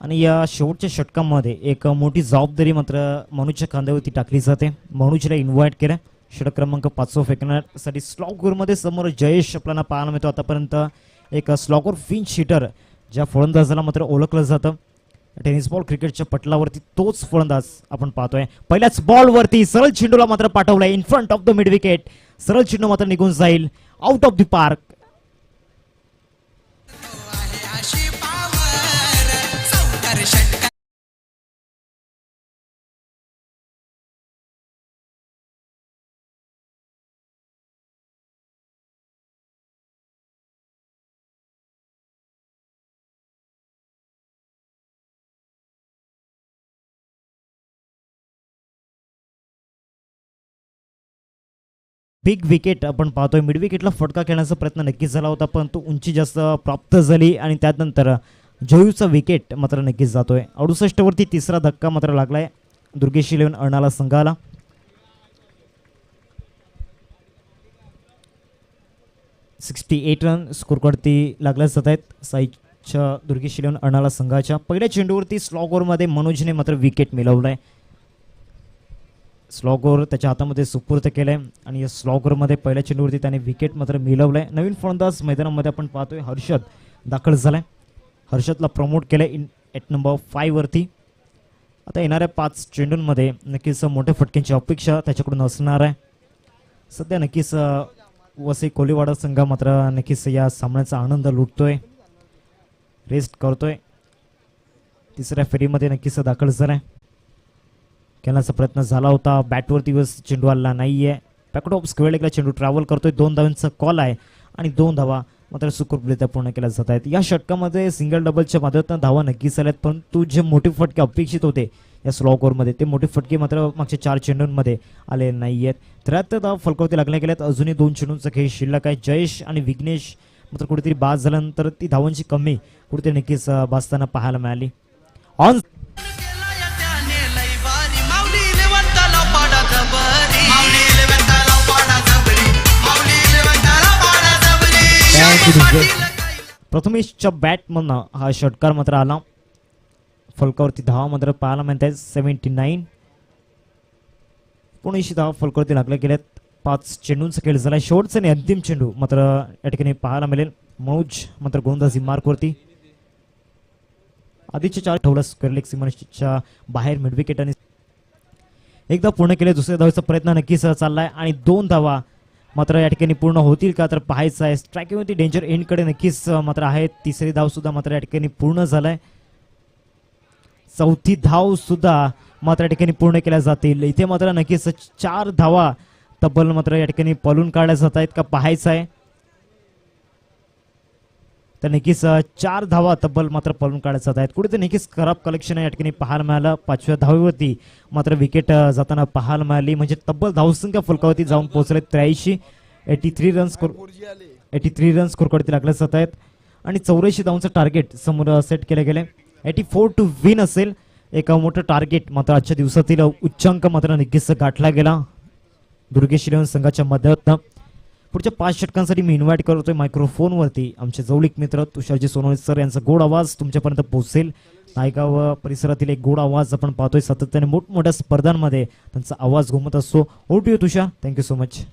आणि या शेवटच्या षटकामध्ये एक मोठी जबाबदारी मात्र मनूजच्या खांद्यावरती टाकली जाते. मनूजला इन्व्हाइट केलं षटक क्रमांक 5 फेकण्यासाठी. स्लॉगरमध्ये समोर जयेश आपल्याला पाहायला मिळतो. आतापर्यंत एक स्लॉगर फिंच हिटर ज्या फलंदाजाला मात्र ओळखलं जातं टेनिस बॉल क्रिकेटच्या पटलावरती, तोच फलंदाज आपण पाहतोय. पहिल्याच बॉलवरती सरळ चेंडूला मात्र पाठवलाय in front of the mid wicket. सरळ चेंडू मात्र निघून जाईल out of the park. Big wicket आपण पाहतोय. मिड विकेटला फटका खेळण्याचा प्रयत्न नक्कीच झाला होता, परंतु उंची जास्त प्राप्त झाली आणि त्यानंतर जयूचा विकेट मात्र नक्कीच जातोय. 68 वरती तिसरा धक्का मात्र लागलाय दुर्गेश 11 अर्नाला संघाला. $68 रन स्कोरवरती लागल्या जात आहेत साईच्या दुर्गेश 11 अर्नाला संघाच्या. पहिल्या चेंडूवरती स्लॉगरमध्ये मनोजने मात्र विकेट मिळवलाय. स्लॉगर त्याच्या हातामध्ये सुपूर्त केलंय आणि या स्लॉगरमध्ये पहिल्या चेंडूवरती त्याने विकेट मात्र मिळवलंय. नवीन फलंदाज मैदानामध्ये आपण पाहतोय हर्षद दाखल झालाय. हर्षदला प्रमोट केलंय ॲट नंबर 5 वरती. आता येणाऱ्या 5 चेंडूंमध्ये नक्कीच मोठ्या फटक्यांची अपेक्षा त्याच्याकडून असणार आहे. सध्या नक्कीच वसई कोलीवाडा संघ मात्र नक्कीच या सामन्याचा आनंद लुटतोय, रेस्ट करतोय. तिसऱ्या फेरीमध्ये नक्कीच दाखल झालाय. खेळण्याचा प्रयत्न झाला होता, बॅटवरती चेंडू आला नाहीये. पॅकेट ऑफ स्क्वेअर लेगला चेंडू ट्रॅव्हल करतोय. 2 धावांचा कॉल आहे आणि 2 धावा मात्र सुखरूपरित्या पूर्ण केल्या जात आहेत. या षटकामध्ये सिंगल डबलच्या माध्यमातून धावा नक्कीच आल्यात, परंतु जे मोठे फटके अपेक्षित होते या स्लॉ ओव्हरमध्ये ते मोठे फटके मात्र मागच्या 4 चेंडूंमध्ये आले नाही आहेत. 73 धावा फलकावरती लागल्या गेल्यात. अजूनही 2 चेंडूंचा खेळ शिल्लक आहे. जयेश आणि विघ्नेश मात्र कुठेतरी बाद झाल्यानंतर ती धावांची कमी कुठेतरी नक्कीच भासताना पाहायला मिळाली. ऑन प्रथमेशच्या बॅटमधनं हा षटकार मात्र आला. फलकावरती धावा मात्र पाहायला मिळतात 79. 19 धावा फलकावरती लागल्या गेल्यात. 5 चेंडूंचा खेळ झाला. शेवटचा आणि अंतिम चेंडू मात्र या ठिकाणी पाहायला मिळेल. मौज मात्र गोलंदाजी मार्कवरती. आधीच्या 4 ठेवला स्क्वेअर लेग सीमारेषेच्या बाहेर मिड विकेट आणि एकदा पूर्ण केले. दुसऱ्या धावेचा प्रयत्न नक्कीच चाललाय आणि 2 धावा मात्र या ठिकाणी पूर्ण होतील का तर पाहायचं आहे. स्ट्रायकिंगवरती डेंजर एंडकडे नक्कीच मात्र आहे. तिसरी धाव सुद्धा मात्र या ठिकाणी पूर्ण झालाय. चौथी धाव सुद्धा मात्र या ठिकाणी पूर्ण केल्या जातील. इथे मात्र नक्कीच 4 धावा तब्बल मात्र या ठिकाणी पळून काढल्या जात आहेत का पाहायचं आहे. तर नक्कीच 4 धावा तब्बल मात्र पळून काढल्या जात आहेत. कुठे नक्कीच खराब कलेक्शन या ठिकाणी पाहायला मिळालं. 5व्या धावेवरती मात्र विकेट जाताना पाहायला मिळाली. म्हणजे तब्बल धावसंख्या फलकावरती जाऊन पोहोचले 83. 83 रन स्कोरकडे लागले जात आहेत आणि 84 धावांचं टार्गेट समोर सेट केले गेले. 84 टू विन असेल एक मोठं टार्गेट मात्र आजच्या दिवसातील उच्चांक मात्र नक्कीच गाठला गेला दुर्गेश इलेव्हन संघाच्या माध्यमातून. पुढच्या 5 षटकांसाठी मी इन्व्हाइट करतोय मायक्रोफोनवरती आमचे जवळीक मित्र तुषारजी सोनवणे सर यांचा गोड आवाज तुमच्यापर्यंत पोहोचेल. नायगाव परिसरातील एक गोड आवाज आपण पाहतोय सातत्याने मोठमोठ्या स्पर्धांमध्ये त्यांचा आवाज घुमत असतो. Over to you Tushar. Thank you so much.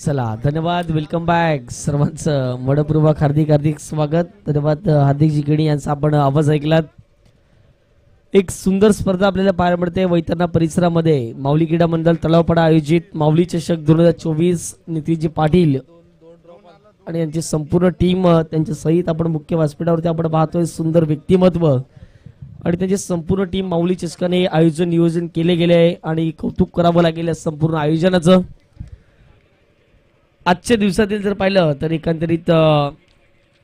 चला धन्यवाद. वेलकम बॅक सर्वांचं मनपूर्वक हार्दिक हार्दिक स्वागत. धन्यवाद हार्दिक जिगणी यांचा आपण आवाज ऐकलात. एक सुंदर स्पर्धा आपल्याला पाहायला मिळते वैतरणा परिसरामध्ये. माऊली क्रीडा मंडळ तलावपाडा आयोजित माऊली चषक 2024 नितीजी पाटील आणि यांची संपूर्ण टीम त्यांच्या सहित आपण मुख्य व्यासपीठावरती आपण पाहतोय. सुंदर व्यक्तिमत्व आणि त्यांची संपूर्ण टीम माऊली चषकाने आयोजन नियोजन केले गेले आहे आणि कौतुक करावं लागेल या संपूर्ण आयोजनाचं. आजच्या दिवसातील जर पाहिलं तर एकंदरीत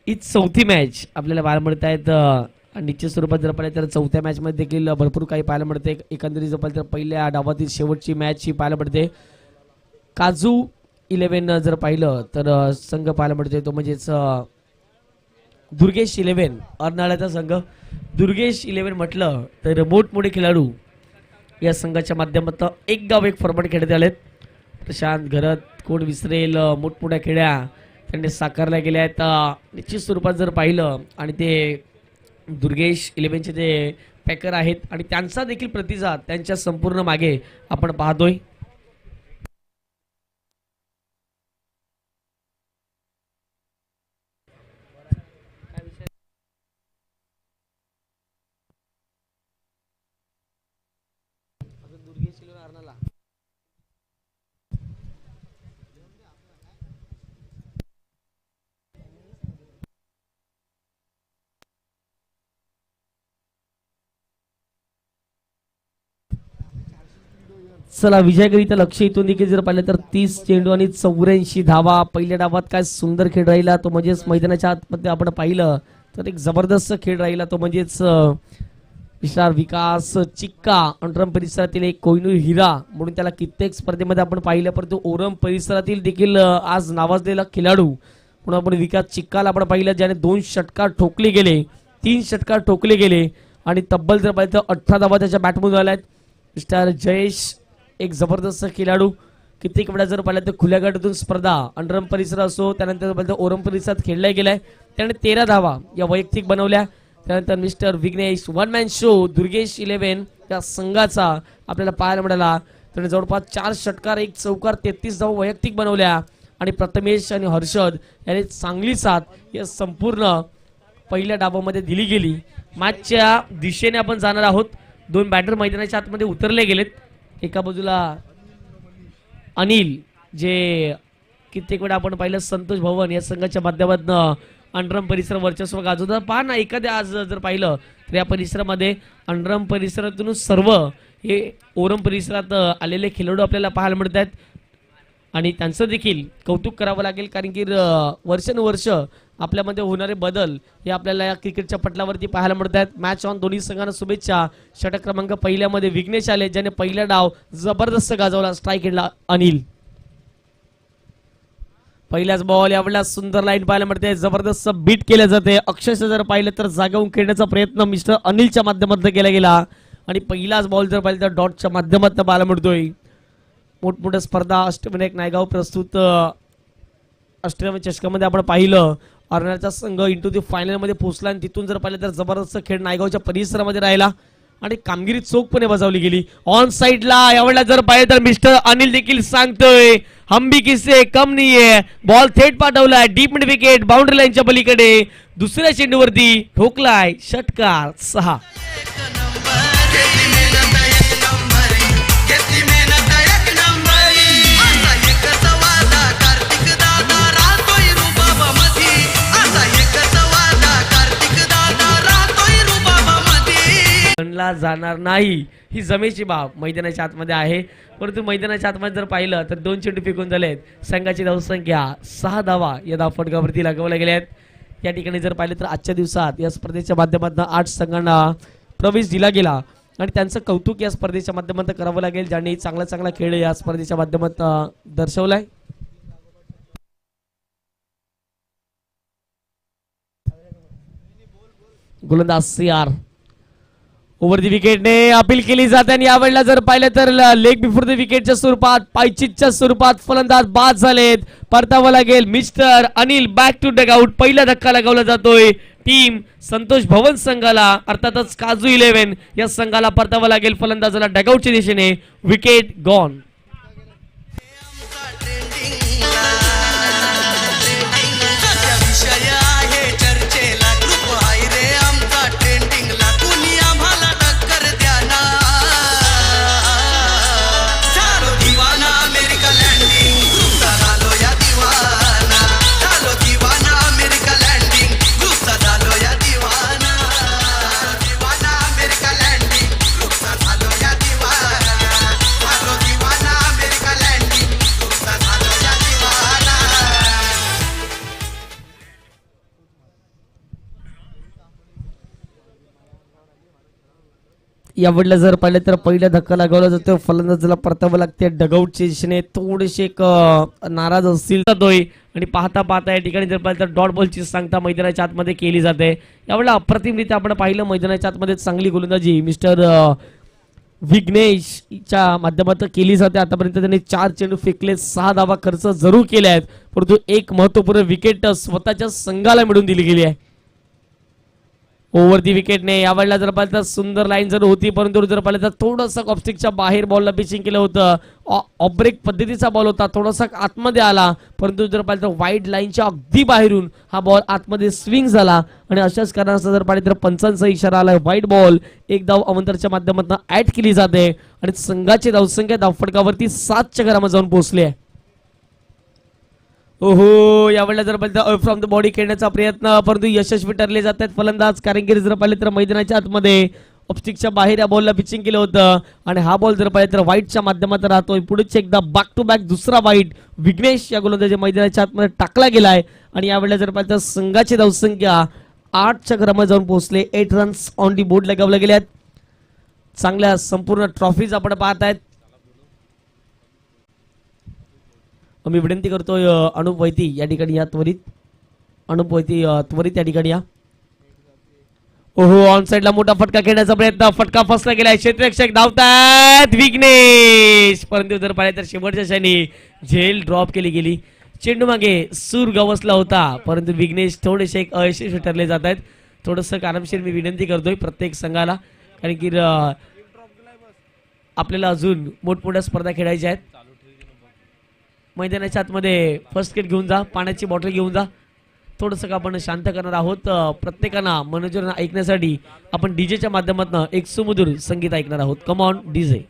ही 4थी मॅच आपल्याला पाहायला मिळत आहेत. निश्चित स्वरूपात जर पाहिलं तर 4थ्या मॅच मध्ये देखील भरपूर काही पाहायला मिळते. एकंदरीत जर पाहिलं तर पहिल्या डावातील शेवटची मॅच ही पाहायला मिळते. काजू 11 जर पाहिलं तर संघ पाहायला मिळते तो म्हणजेच दुर्गेश 11 अर्नाळ्याचा संघ. दुर्गेश 11 म्हटलं तर मोठमोठे खेळाडू या संघाच्या माध्यमातून एक गाव एक फॉर्मॅट खेळत आलेत. प्रशांत घरत कोण विसरेल मोठमोठ्या खेळ्या त्यांनी साकारल्या गेल्या आहेत. निश्चित स्वरूपात जर पाहिलं आणि ते दुर्गेश 11चे ते पॅकर आहेत आणि त्यांचा देखील प्रतिसाद त्यांच्या संपूर्ण मागे आपण पाहतोय. चला विजयाकडे इथं लक्ष इथून देखील जर पाहिलं तर 30 चेंडू आणि 84 धावा. पहिल्या डावात काय सुंदर खेळ राहिला तो म्हणजेच मैदानाच्या आतमध्ये आपण पाहिलं तर एक जबरदस्त खेळ राहिला तो म्हणजेच विशाल विकास चिक्का अंडरम परिसरातील एक कोहिनूर हिरा म्हणून त्याला कित्येक स्पर्धेमध्ये आपण पाहिलं. परंतु ओरम परिसरातील देखील आज नावाजलेला खेळाडू म्हणून आपण विकास चिक्काला आपण पाहिलं ज्याने 2 षटकार ठोकले गेले, 3 षटकार ठोकले गेले आणि तब्बल जर पाहिलं तर 18 धावा त्याच्या बॅटमधून आल्या आहेत. मिस्टर जयेश एक जबरदस्त खेळाडू कित्येक वेळा जर पाहिलं तर खुल्या गटातून स्पर्धा अंडरम परिसर असो त्यानंतर पाहिलं तर ओरम परिसरात खेळला गेलाय. त्याने 13 धावा या वैयक्तिक बनवल्या. त्यानंतर mister Vighnesh one man show Durgesh 11 या संघाचा आपल्याला पाहायला मिळाला. त्याने जवळपास 4 षटकार 1 चौकार 33 धावा वैयक्तिक बनवल्या आणि प्रथमेश आणि हर्षद याने चांगली साथ या संपूर्ण पहिल्या डावामध्ये दिली गेली. मॅचच्या दिशेने आपण जाणार आहोत. 2 बॅटर मैदानाच्या आतमध्ये उतरले गेलेत. एका बाजूला अनिल जे कित्येक वेळा आपण पाहिलं संतोष भवन या संघाच्या माध्यमातून अंडरम परिसर वर्चस्व गाजवतात. पहा ना एखाद्या आज जर पाहिलं तर या परिसरामध्ये अंडरम परिसरातून सर्व हे ओरम परिसरात आलेले खेळाडू आपल्याला पाहायला मिळत आहेत आणि त्यांचं देखील कौतुक करावं लागेल कारण की वर्षानुवर्ष आपल्यामध्ये होणारे बदल हे आपल्याला या क्रिकेटच्या पटलावरती पाहायला मिळत आहेत. मॅच ऑन दोन्ही संघांना शुभेच्छा. षटक क्रमांक पहिल्यामध्ये विघ्नेश आले ज्याने पहिला डाव जबरदस्त गाजवला. स्ट्राईक खेळला अनिल. पहिल्याच बॉल यावेळेला सुंदर लाईन पाहायला मिळते. जबरदस्त बीट केले जाते. अक्षरशः जर पाहिलं तर जागेहून खेळण्याचा प्रयत्न मिस्टर अनिलच्या माध्यमातून केला गेला आणि पहिलाच बॉल जर पाहिलं तर डॉटच्या माध्यमातून पाहायला मिळतोय. मोठमोठ्या स्पर्धा अष्टविनायक नायगाव प्रस्तुत ऑस्ट्रेलिया चषकामध्ये आपण पाहिलं अर्नाचा संघ इंटू दी फायनल मध्ये पोहोचला आणि तिथून जर पाहिलं तर जबरदस्त खेळ नायगावच्या परिसरामध्ये राहिला आणि कामगिरी चोखपणे बजावली गेली. ऑन साइडला यावेळेला जर पाहिलं तर मिस्टर अनिल देखील सांगतोय हम भी किससे कम नाहीये. बॉल थेट पाठवलाय डीप मिड विकेट बाउंड्री लाईनच्या पलीकडे. दुसऱ्या चेंडूवरती ठोकलाय षटकार 6. जाणार नाही ही जमेची बाब मैदानाच्या आतमध्ये आहे. परंतु मैदानाच्या आतमध्ये जर पाहिलं तर 2 चेंडू फेकून झालेत. संघाची धावसंख्या 6 धावा या धावफटकावरती लागवल्या गेल्या आहेत. या ठिकाणी जर पाहिलं तर आजच्या दिवसात या स्पर्धेच्या माध्यमातून 8 संघांना प्रवेश दिला गेला आणि त्यांचं कौतुक या स्पर्धेच्या माध्यमातून करावं लागेल ज्यांनी चांगला खेळ या स्पर्धेच्या माध्यमातून दर्शवलाय. गोलंदाज सीआर ओव्हर दी विकेटने अपील केली जाते आणि यावेळेला जर पाहिलं तर लेग बिफोर द विकेटच्या स्वरूपात पायचीतच्या स्वरूपात फलंदाज बाद झालेत. परतावं लागेल mister Anil back to dugout. पहिला धक्का लगावला जातोय टीम संतोष भवन संघाला अर्थातच काजू 11 या संघाला परतावं लागेल फलंदाजाला डगआउटच्या दिशेने. Wicket gone. यावेळेला जर पाहिलं तर पहिला धक्का लागवला जातो फलंदाजाला परतावं लागते डगआउटच्या दिशेने. थोडेसे एक नाराज असतील जातोय आणि पाहता या ठिकाणी जर पाहिलं तर डॉट बॉलची सांगता मैदानाच्या आतमध्ये केली जाते. यावेळेला अप्रतिमरित्या आपण पाहिलं मैदानाच्या आतमध्ये चांगली गोलंदाजी मिस्टर विघ्नेशच्या माध्यमातून केली जाते. आतापर्यंत त्यांनी 4 चेंडू फेकले 6 धावा खर्च जरूर केले आहेत परंतु एक महत्वपूर्ण विकेट स्वतःच्या संघाला मिळून दिली गेली आहे. ओव्हर दी विकेटने यावेळेला जर पाहिलं तर सुंदर लाईन जर होती परंतु जर पाहिलं तर थोडंसं ऑफस्टिकच्या बाहेर बॉलला पिचिंग केलं होतं. ऑफ ब्रेक पद्धतीचा बॉल होता थोडासा आतमध्ये आला परंतु जर पाहिलं तर वाईड लाईनच्या अगदी बाहेरून हा बॉल आतमध्ये स्विंग झाला आणि अशाच कारणास्तव जर पाहिलं तर पंचांचा इशारा आला. वाईड बॉल एक धाव अवंतरच्या माध्यमातून ऍड केली जाते आणि संघाची धावसंख्या धावफटकावरती 7च्या घरामध्ये जाऊन पोहोचली आहे. ओहो यावेळेला जर पाहिलं फ्रॉम द बॉडी खेळण्याचा प्रयत्न परंतु यशस्वी ठरले जातात फलंदाज. कारण की जर पाहिले तर मैदानाच्या आतमध्ये ऑप्स्टिकच्या बाहेर या बॉलला पिचिंग केलं होतं आणि हा बॉल जर पाहिजे तर वाईटच्या माध्यमातून राहतोय. पुढेच एकदा बॅक टू बॅक दुसरा वाईट विघ्नेश या गोलंदाजी मैदानाच्या आतमध्ये टाकला गेलाय आणि यावेळेला जर पाहिजे तर संघाची धावसंख्या 8च्या क्रमांकावर जाऊन पोहोचले. 8 रन्स ऑन दी बोर्ड लगावले गेले आहेत. चांगल्या संपूर्ण ट्रॉफीज आपण पाहत आहेत. मी विनंती करतोय अनुप वैती या ठिकाणी या त्वरित. अनुप वैती त्वरित या ठिकाणी या. ओहो ऑन साइडला मोठा फटका खेळण्याचा प्रयत्न, फटका फसला गेलाय. क्षेत्ररक्षक धावतात विघ्नेश, परंतु जर पाहिजे तर शेवटच्या क्षणी झेल ड्रॉप केली गेली. चेंडू मागे सूर गवसला होता, परंतु विघ्नेश थोडेसे एक अयशस्वी ठरले जात आहेत. थोडंसं आरामशीर मी विनंती करतोय प्रत्येक संघाला, कारण की आपल्याला अजून मोठमोठ्या स्पर्धा खेळायच्या आहेत. मैदानाच्या आतमध्ये फर्स्ट किट घेऊन जा, पाण्याची बॉटल घेऊन जा. थोडंसं आपण शांत करणार आहोत. प्रत्येकाला मनोरंजन ऐकण्यासाठी आपण डीजेच्या माध्यमातून एक सुमधुर संगीत ऐकणार आहोत. Come on DJ.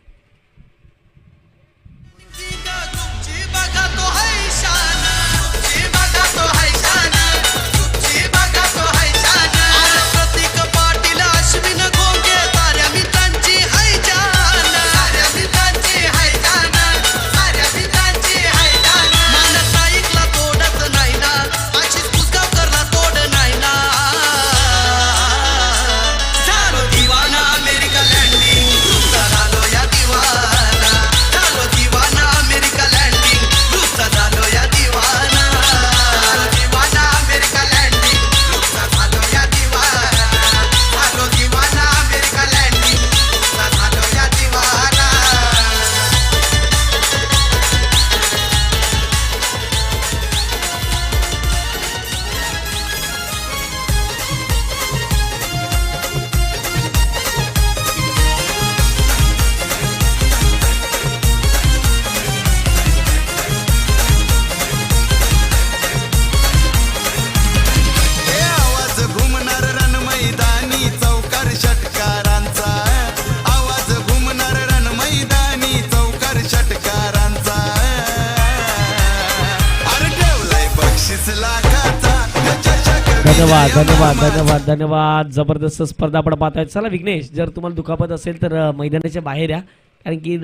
धन्यवाद धन्यवाद धन्यवाद धन्यवाद. जबरदस्त स्पर्धा आपण पाहताय. चला विघ्नेश, जर तुम्हाला दुखापत असेल तर मैदानाच्या बाहेर या, कारण की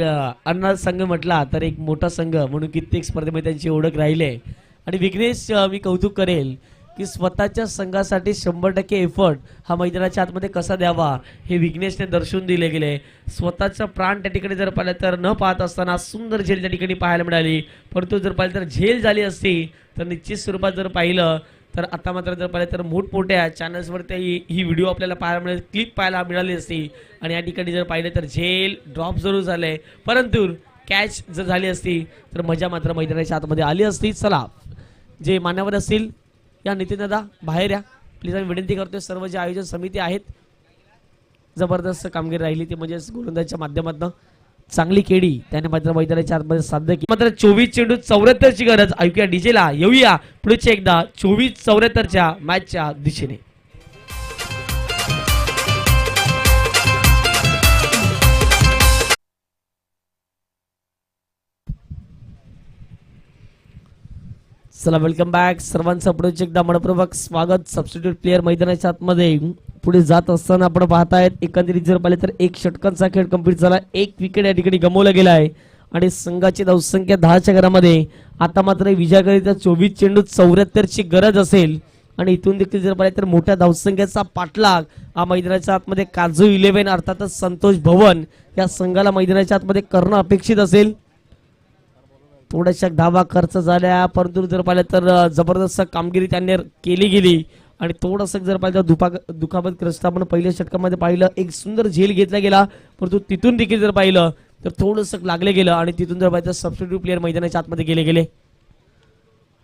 अण्णा संघ म्हटला तर एक मोठा संघ म्हणून कित्येक स्पर्धेमध्ये त्यांची ओळख राहिली आहे. आणि विघ्नेश मी कौतुक करेल की स्वतःच्या संघासाठी 100% एफर्ट हा मैदानाच्या आतमध्ये कसा द्यावा हे विघ्नेशने दर्शवून दिले गेले. स्वतःचा प्राण त्या ठिकाणी जर पाहिलं तर न पाहत असताना सुंदर झेल त्या ठिकाणी पाहायला मिळाली, परंतु जर पाहिलं तर झेल झाली असती तर निश्चित स्वरूपात जर पाहिलं तर आता मात्र जर पाहिलं तर मोठमोठ्या चॅनल्सवर ही व्हिडिओ आपल्याला पाहायला मिळेल, क्लिप पाहायला मिळाली असती. आणि या ठिकाणी जर पाहिलं तर झेल ड्रॉप जरूर झाले, परंतु कॅच जर झाली असती तर मजा मात्र मैदानाच्या आतमध्ये आली असती. चला जे मान्यवर असतील या नितीन दादा बाहेर या प्लीज. आम्ही विनंती करतोय सर्व जे आयोजन समिती आहेत, जबरदस्त कामगिरी राहिली ती म्हणजे गोलंदाजीच्या माध्यमातून चांगली केली त्याने मात्र मैदानाच्या आतमध्ये साध्य केली. मात्र 24 चेंडू 74ची गरज. ऐकूया डीजेला, येऊया पुढचे एकदा 24-74च्या मॅचच्या दिशेने. चला वेलकम बॅक सर्वांचं पुढे एकदा मनपूर्वक स्वागत. सबस्टिट्यूट प्लेयर मैदानाच्या आतमध्ये पुढे जात असताना आपण पाहतायत एकंदरीत जर पाहिले तर 1 षटकांचा खेळ कंप्लीट झाला. 1 विकेट या ठिकाणी गमावला गेला आहे आणि संघाची धावसंख्या 10च्या घरामध्ये. आता मात्र विजयाकरिता 24 चेंडू 74ची गरज असेल आणि इथून देखील जर पाहिले तर मोठ्या धावसंख्येचा पाठलाग हा मैदानाच्या आतमध्ये काजू 11 अर्थातच संतोष भवन या संघाला मैदानाच्या आतमध्ये करणं अपेक्षित असेल. थोड्याशा धावा खर्च झाल्या, परंतु जर पाहिलं तर जबरदस्त कामगिरी त्यांनी केली गेली आणि थोडंसं जर पाहिलं तर दुखापतग्रस्त आपण पहिल्या षटकामध्ये पाहिलं एक सुंदर झेल घेतला गेला, परंतु तिथून देखील जर पाहिलं तर थोडंसं लागले गेलं आणि तिथून जर पाहिलं तर सबस्टिट्यूट प्लेयर मैदानाच्या आतमध्ये गेले.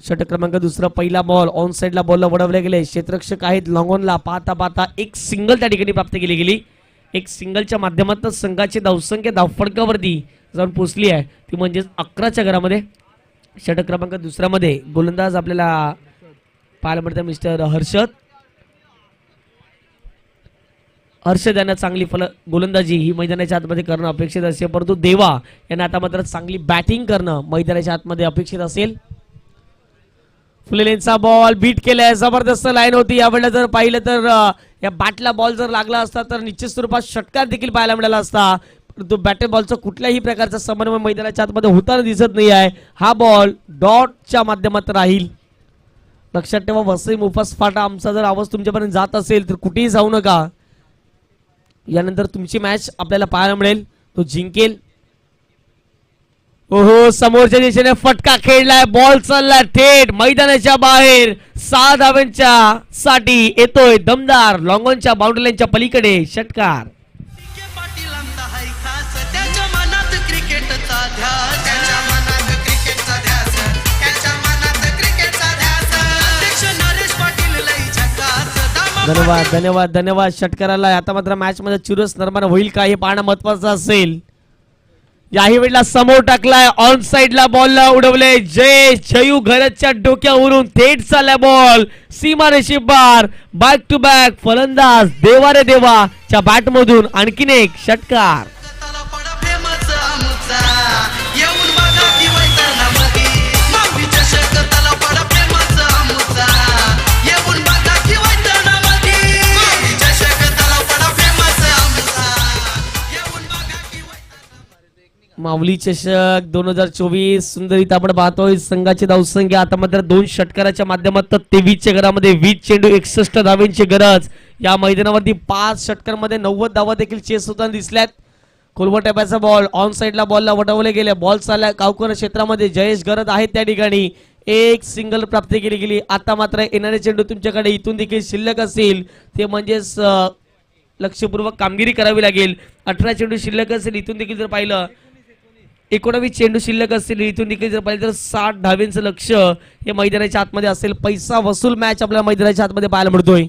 षटक क्रमांक दुसरा पहिला बॉल ऑन साइडला बॉलला वळवले गेले. क्षेत्ररक्षक आहेत लॉंगॉनला पाहता पाहता एक सिंगल त्या ठिकाणी प्राप्त केली गेली. एक सिंगलच्या माध्यमातून संघाची धावसंख्या धावफडकावरती जाऊन पोहोचली आहे, ती म्हणजेच 11च्या घरामध्ये. षटक क्रमांक दुसऱ्यामध्ये गोलंदाज आपल्याला पाहायला मिळतं मिस्टर हर्षद यांना चांगली गोलंदाजी ही मैदानाच्या आतमध्ये करणं अपेक्षित असेल, परंतु देवा यांना आता मात्र चांगली बॅटिंग करणं मैदानाच्या आतमध्ये अपेक्षित असेल. फुले लेनचा बॉल बीट केलाय, जबरदस्त लाईन होती. यावेळेला जर पाहिलं तर या बॅटला बॉल जर लागला असता तर निश्चित स्वरूपात षटकार देखील पाहायला मिळाला असता, परंतु बॅट बॉलचा कुठल्याही प्रकारचा समन्वय मैदानाच्या आतमध्ये होताना दिसत नाही आहे. हा बॉल डॉटच्या माध्यमात राहील. लक्षात ठेवा, वसई मुफास फाटा आमचा जर आवाज तुमच्यापर्यंत जात असेल तर कुठेही जाऊ नका. यानंतर तुमची मॅच आपल्याला पाहायला मिळेल, तो जिंकेल. ओहो, समोरच्या दिशेने फटका खेळलाय, बॉल चाललाय थेट मैदानाच्या बाहेर. 6 धावांच्या साठी येतोय दमदार लॉंगॉनच्या बाउंड्री लाईनच्या पलीकडे षटकार. पाटीलांचा हाय खास, त्याच्या मनात क्रिकेटचा ध्यास, त्याच्या मनात क्रिकेटचा ध्यास, त्याच्या मनात क्रिकेटचा ध्यास. अध्यक्ष नरेश पाटील लई झकास, दामा धन्यवाद धन्यवाद धन्यवाद षटकाराला. आता मात्र मॅच मध्ये चुरस निर्माण होईल का हे पाहणं महत्वाचं असेल. याही वेळेला समोर टाकलाय, ऑन साइडला बॉलला उडवले जयू घरच्या डोक्यावरून थेट चालला बॉल सीमारेषे पार. बॅक टू बॅक फलंदाज देवा रे देवाच्या बॅट मधून आणखीन एक षटकार. त्याला पडा फेमस आमचा, येऊन बघा की वैतरणामध्ये माऊली चषक. त्याला पडा फेमस आमचा, येऊन बघा की वैतरणामध्ये माऊली चषक. त्याला पडा फेमस आमचा, येऊन बघा की माऊली चषक 2024 सुंदरीत आपण पाहतोय. संघाची धावसंख्या आता मात्र 2 षटकाराच्या माध्यमातून 23च्या घरामध्ये 20 चेंडू 61 धावांची गरज. या मैदानावरती 5 षटकांमध्ये 90 धावा देखील चेस होताना दिसल्यात. कोलवट टॅपाचा बॉल ऑन साइडला बॉलला वटवले गेले, बॉल चालला कावकोन क्षेत्रामध्ये. जयेश गरज आहेत त्या ठिकाणी, एक सिंगल प्राप्त केली गेली. आता मात्र येणारे चेंडू तुमच्याकडे इथून देखील शिल्लक असतील, ते म्हणजेच लक्षपूर्वक कामगिरी करावी लागेल. 18 चेंडू शिल्लक असेल, इथून देखील जर पाहिलं 19 चेंडू शिल्लक असतील, इथून देखील जर पाहिलं तर 60 धावेंचं लक्ष हे मैदानाच्या आतमध्ये असेल. पैसा वसूल मॅच आपल्याला मैदानाच्या आतमध्ये पाहायला मिळतोय.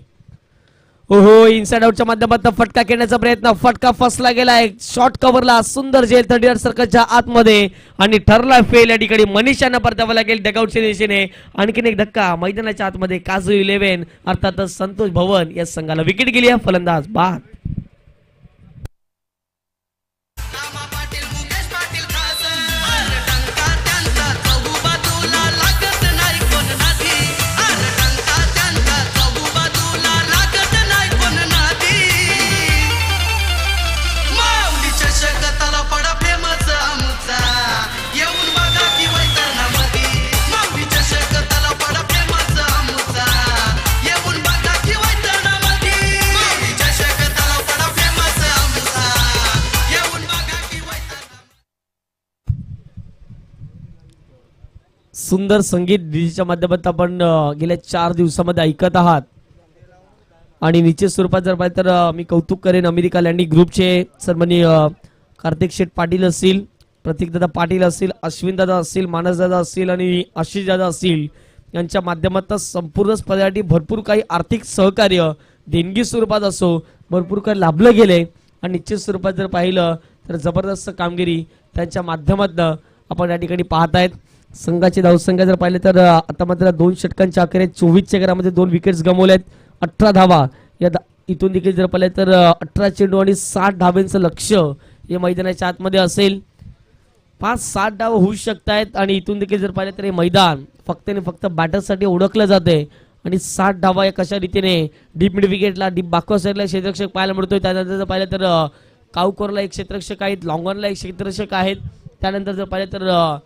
ओहो, इनसाइड आउटच्या माध्यमातून फटका खेळण्याचा प्रयत्न, फटका फसला गेलाय शॉर्ट कव्हरला. सुंदर झेल 30 सर्कलच्या आतमध्ये आणि ठरला फेल. या ठिकाणी मनीषांना परतावं लागेल डगआउटच्या दिशेने. आणखीन एक धक्का मैदानाच्या आतमध्ये. काजू 11 अर्थातच संतोष भवन या संघाला विकेट गेली आहे. फलंदाज बाद. दामा पाटील मुकेश पाटील खास, अरे टंका त्यांचा चहू बाजूला लागत नाही कोण नादी, अरे टंका त्यांचा चहू बाजूला लागत नाही कोण नादी. माऊली चषक त्याला पडा फेमस आमचा, येऊन बघा की वैतरणामध्ये माऊली चषक. त्याला पडा फेमस आमचा, येऊन बघा की वैतरणामध्ये माऊली चषक. त्याला पडा फेमस आमचा, येऊन बघा की वैतरणामध्ये. सुंदर संगीत डीजेच्या माध्यमातून आपण गेल्या 4 दिवसामध्ये ऐकत आहात. आणि निश्चित स्वरूपात जर पाहिलं तर मी कौतुक करेन अमेरिका लँडिंग ग्रुपचे सन्माननीय कार्तिक शेठ पाटील असतील, प्रतीकदादा पाटील असतील, अश्विनदादा असतील, मानसदादा असतील आणि आशिषदादा असतील, यांच्या माध्यमातून संपूर्ण स्पर्धेसाठी भरपूर काही आर्थिक सहकार्य देणगी स्वरूपात असो भरपूर काही लाभलं गेले. आणि निश्चित स्वरूपात जर पाहिलं तर जबरदस्त कामगिरी त्यांच्या माध्यमातून आपण या ठिकाणी पाहत आहेत. संघाची धावसंख्या जर पाहिलं तर आता मात्र 2 षटकांच्या अखेरीत 24च्या घरामध्ये 2 विकेट्स गमावल्यात, 18 धावा. या इथून देखील जर पाहिलं तर 18 चेंडू आणि 60 धावांचं लक्ष हे मैदानाच्या आतमध्ये असेल. 5-7 डाव होऊ शकतायत. आणि इथून देखील जर पाहिलं तर हे मैदान फक्त आणि फक्त बॅटरसाठी ओळखलं जाते. आणि 60 धावा या कशा रीतीने डीप मिड विकेटला डीप बाकवा साईडला क्षेत्ररक्षक पाहायला मिळतोय. त्यानंतर जर पाहिलं तर कावकोरला एक क्षेत्ररक्षक आहेत, लॉंगॉनला एक क्षेत्ररक्षक आहेत. त्यानंतर जर पाहिलं तर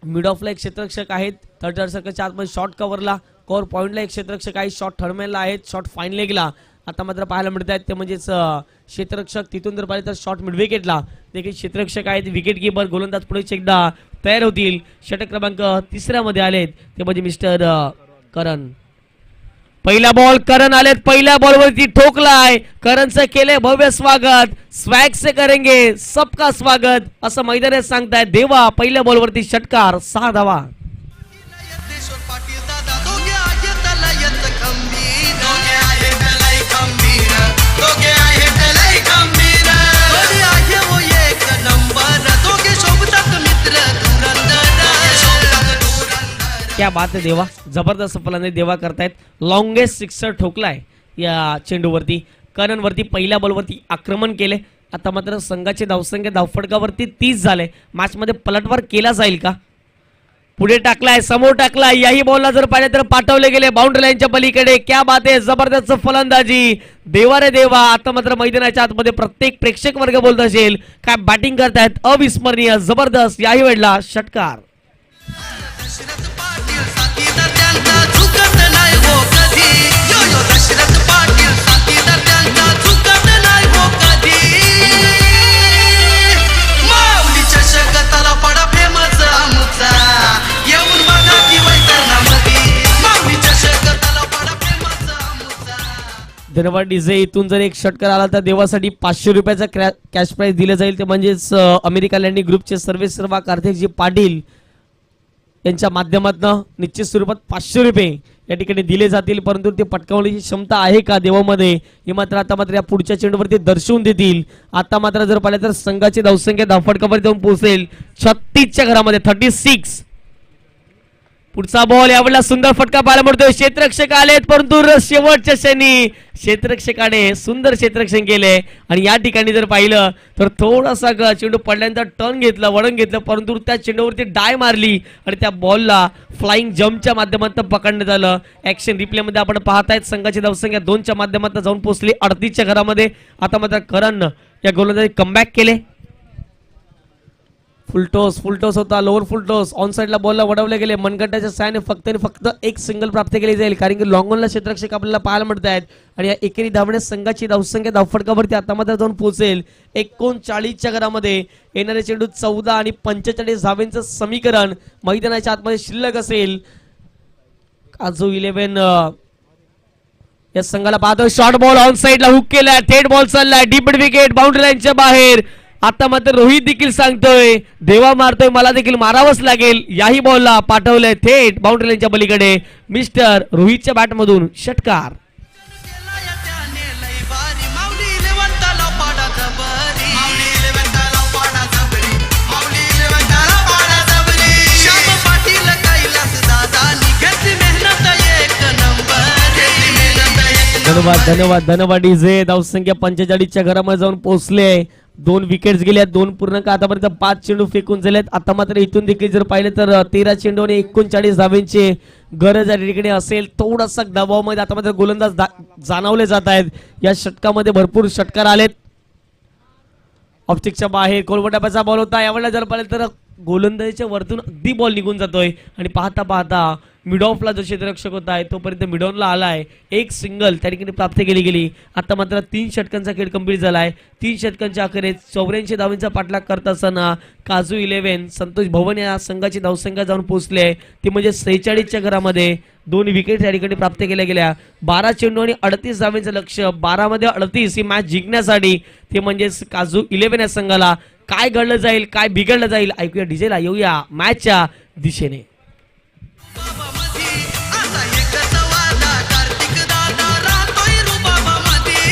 मिड ऑफला एक क्षेत्ररक्षक आहेत, थर्ड सर्कलच्या आतमध्ये शॉर्ट कव्हरला कव्हर पॉईंटला एक क्षेत्ररक्षक आहेत, शॉर्ट थर्डमॅनला आहेत, शॉर्ट फाईन लेगला आता मात्र पाहायला मिळत आहेत. ते म्हणजेच क्षेत्ररक्षक. तिथून जर पाहिलं तर शॉर्ट मिड विकेटला देखील क्षेत्ररक्षक आहेत. विकेट कीपर गोलंदाज पुढे एकदा तयार होतील. षटक क्रमांक 3 मध्ये आलेत ते म्हणजे मिस्टर करण. पहिला बॉल करण आलेत, पहिल्या बॉलवरती ठोकलाय. करणचं केले भव्य स्वागत, स्वॅग से करेंगे सबका स्वागत असं मैदानात सांगतायत देवा. पहिल्या बॉलवरती षटकार, 6 धावा. यज्ञेश्वर पाटील दादा दोघे आहेत लयच खंबीर, दोघे आहेत लय खंबीर, दोघे आहेत लय खंबीर, दोघे आहे वो एक नंबर, दोघे शोभतात मित्र धुरंधर, दोघे शोभतात धुरंधर. क्या बात आहे देवा, जबरदस्त फलंदाजी देवा करतायत. लॉंगेस्ट सिक्सर ठोकलाय या चेंडूवरती. करणवरती पहिल्या बॉलवरती आक्रमण केले. आता मात्र संघाची धावसंख्या धावफटकावरती 30 झाले. मॅच मध्ये पलटवार केला जाईल का? पुढे टाकलाय, समोर टाकलाय, याही बॉलला जर पाहिजे तर पाठवले गेले बाउंड्री लाईनच्या पलीकडे. क्या बात आहे, जबरदस्त फलंदाजी. देवा रे देवा. आता मात्र मैदानाच्या आतमध्ये प्रत्येक प्रेक्षक वर्ग बोलत असेल काय बॅटिंग करतायत, अविस्मरणीय, जबरदस्त. याही वेळेला षटकार. दशरथ पाटील साथीदार त्यांचा चुकत नाही हो कधी. यो यो दशरथ पाटील साथीदार त्यांचा चुकत नाही हो कधी. माऊली चषक त्याला पडा फेमस आमचा. येऊन बघा की वैतरणामध्ये. माऊली चषक त्याला पडा फेमस आमचा. धन्यवाद डीजे. इथून जर एक षटकार आला तर देवासाठी 500 रुपयाचा कॅश प्राइज दिलं जाईल. ते म्हणजेच अमेरिका लँडिंग ग्रुपचे सर्वेसर्वा कार्तिकजी पाटील यांच्या माध्यमातून निश्चित स्वरूपात 500 रुपये या ठिकाणी दिले जातील. परंतु ते पटकावण्याची क्षमता आहे का देवामध्ये हे मात्र आता मात्र या पुढच्या चेंडूवरती दर्शवून देतील. आता मात्र जर पाहिलं तर संघाची धावसंख्या धावफटकावर जाऊन पोहोचेल 36च्या घरामध्ये 36. पुढचा बॉल यावेळेला सुंदर फटका पाहायला मिळतोय. क्षेत्ररक्षक आलेत परंतु शेवटच्या क्षणी क्षेत्ररक्षकाने सुंदर क्षेत्ररक्षण केले आणि या ठिकाणी जर पाहिलं तर थोडासा चेंडू पडल्यानंतर टर्न घेतलं, वळण घेतलं, परंतु त्या चेंडूवरती डाय मारली आणि त्या बॉलला फ्लाइंग जम्पच्या माध्यमातून पकडण्यात आलं. ऍक्शन रिप्ले मध्ये आपण पाहतायत संघाची धावसंख्या 2च्या माध्यमातून जाऊन पोहोचली 38च्या घरामध्ये. आता मात्र करण या गोलंदाजी कमबॅक केले. फुलटॉस होता, लोअर फुलटॉस. ऑन साइडला बॉलला वडवले गेले. मनगटाच्या साहाय्याने फक्त एक सिंगल प्राप्त केली जाईल कारण की लॉंग ऑनला क्षेत्ररक्षक आपल्याला पाहायला मिळत आहेत. आणि या एकेरी धावण्यास संघाची धावसंख्या धावफटकावरती आता मात्र जाऊन पोहोचेल 39च्या घरामध्ये. येणारे चेंडू 14 आणि 45 धावेंचं समीकरण मैदानाच्या आतमध्ये शिल्लक असेल. काजू 11 या संघाला पाहतो. शॉर्ट बॉल ऑन साइडला हुक केलाय, थेट बॉल चाललाय, डीप विकेट बाउंड्री लाईनच्या बाहेर. आता मात्र रोहित देखील सांगतोय देवा मारतोय, मला देखील मारावंच लागेल. याही बॉलला पाठवलंय थेट बाउंड्री लाईनच्या पलीकडे. मिस्टर रोहितच्या बॅट मधून षटकार. केलाय त्याने लई भारी. माऊली 11 त्याला पाडा जबरी. माऊली 11 त्याला पाडा जबरी. माऊली 11 त्याला पाडा जबरी. श्याम पाटील कैलास दादानी घेतली मेहनत एक नंबर. घेतली मेहनत एक धन्यवाद धन्यवाद डीजे. धावसंख्या 45च्या घरामध्ये जाऊन पोहोचले. 2 विकेट्स गेल्या. 2 पूर्णांक आतापर्यंत 5 चेंडू फेकून झालेत. आता मात्र इथून देखील जर पाहिलं तर 13 चेंडू आणि 39 धावेंची गरज या ठिकाणी असेल. थोडासा दबावामध्ये आता मात्र गोलंदाज जाणवले जात आहेत. या षटकामध्ये भरपूर षटकार आलेत. ऑप्टिकच्या बाहेर कोलवटाचा बॉल होता. यावेळेला जर पाहिलं तर गोलंदाजीच्या वरतून अगदी बॉल निघून जातोय आणि पाहता पाहता मिड ऑफला जो क्षेत्ररक्षक होता आहे तोपर्यंत मिडॉनला आलाय. एक सिंगल त्या ठिकाणी प्राप्त केली गेली. आता मात्र 3 षटकांचा खेळ कंप्लीट झालाय. 3 षटकांच्या अखेरीत 84 धावांचा पाठलाग करत असताना काजू 11 संतोष भवन या संघाची धावसंख्या जाऊन पोहोचले. ती म्हणजे 46च्या घरामध्ये 2 विकेट या ठिकाणी प्राप्त केल्या गेल्या. 12 चेंडू आणि 38 धावांचं लक्ष. 12 मध्ये 38 ही मॅच जिंकण्यासाठी. ते म्हणजे काजू 11 या संघाला काय घडलं जाईल, काय बिघडलं जाईल ऐकूया डीजेला. येऊया मॅचच्या दिशेने. बाबामधी आता एकच वादा. कार्तिक दादा राहतोय रुबाबामधी.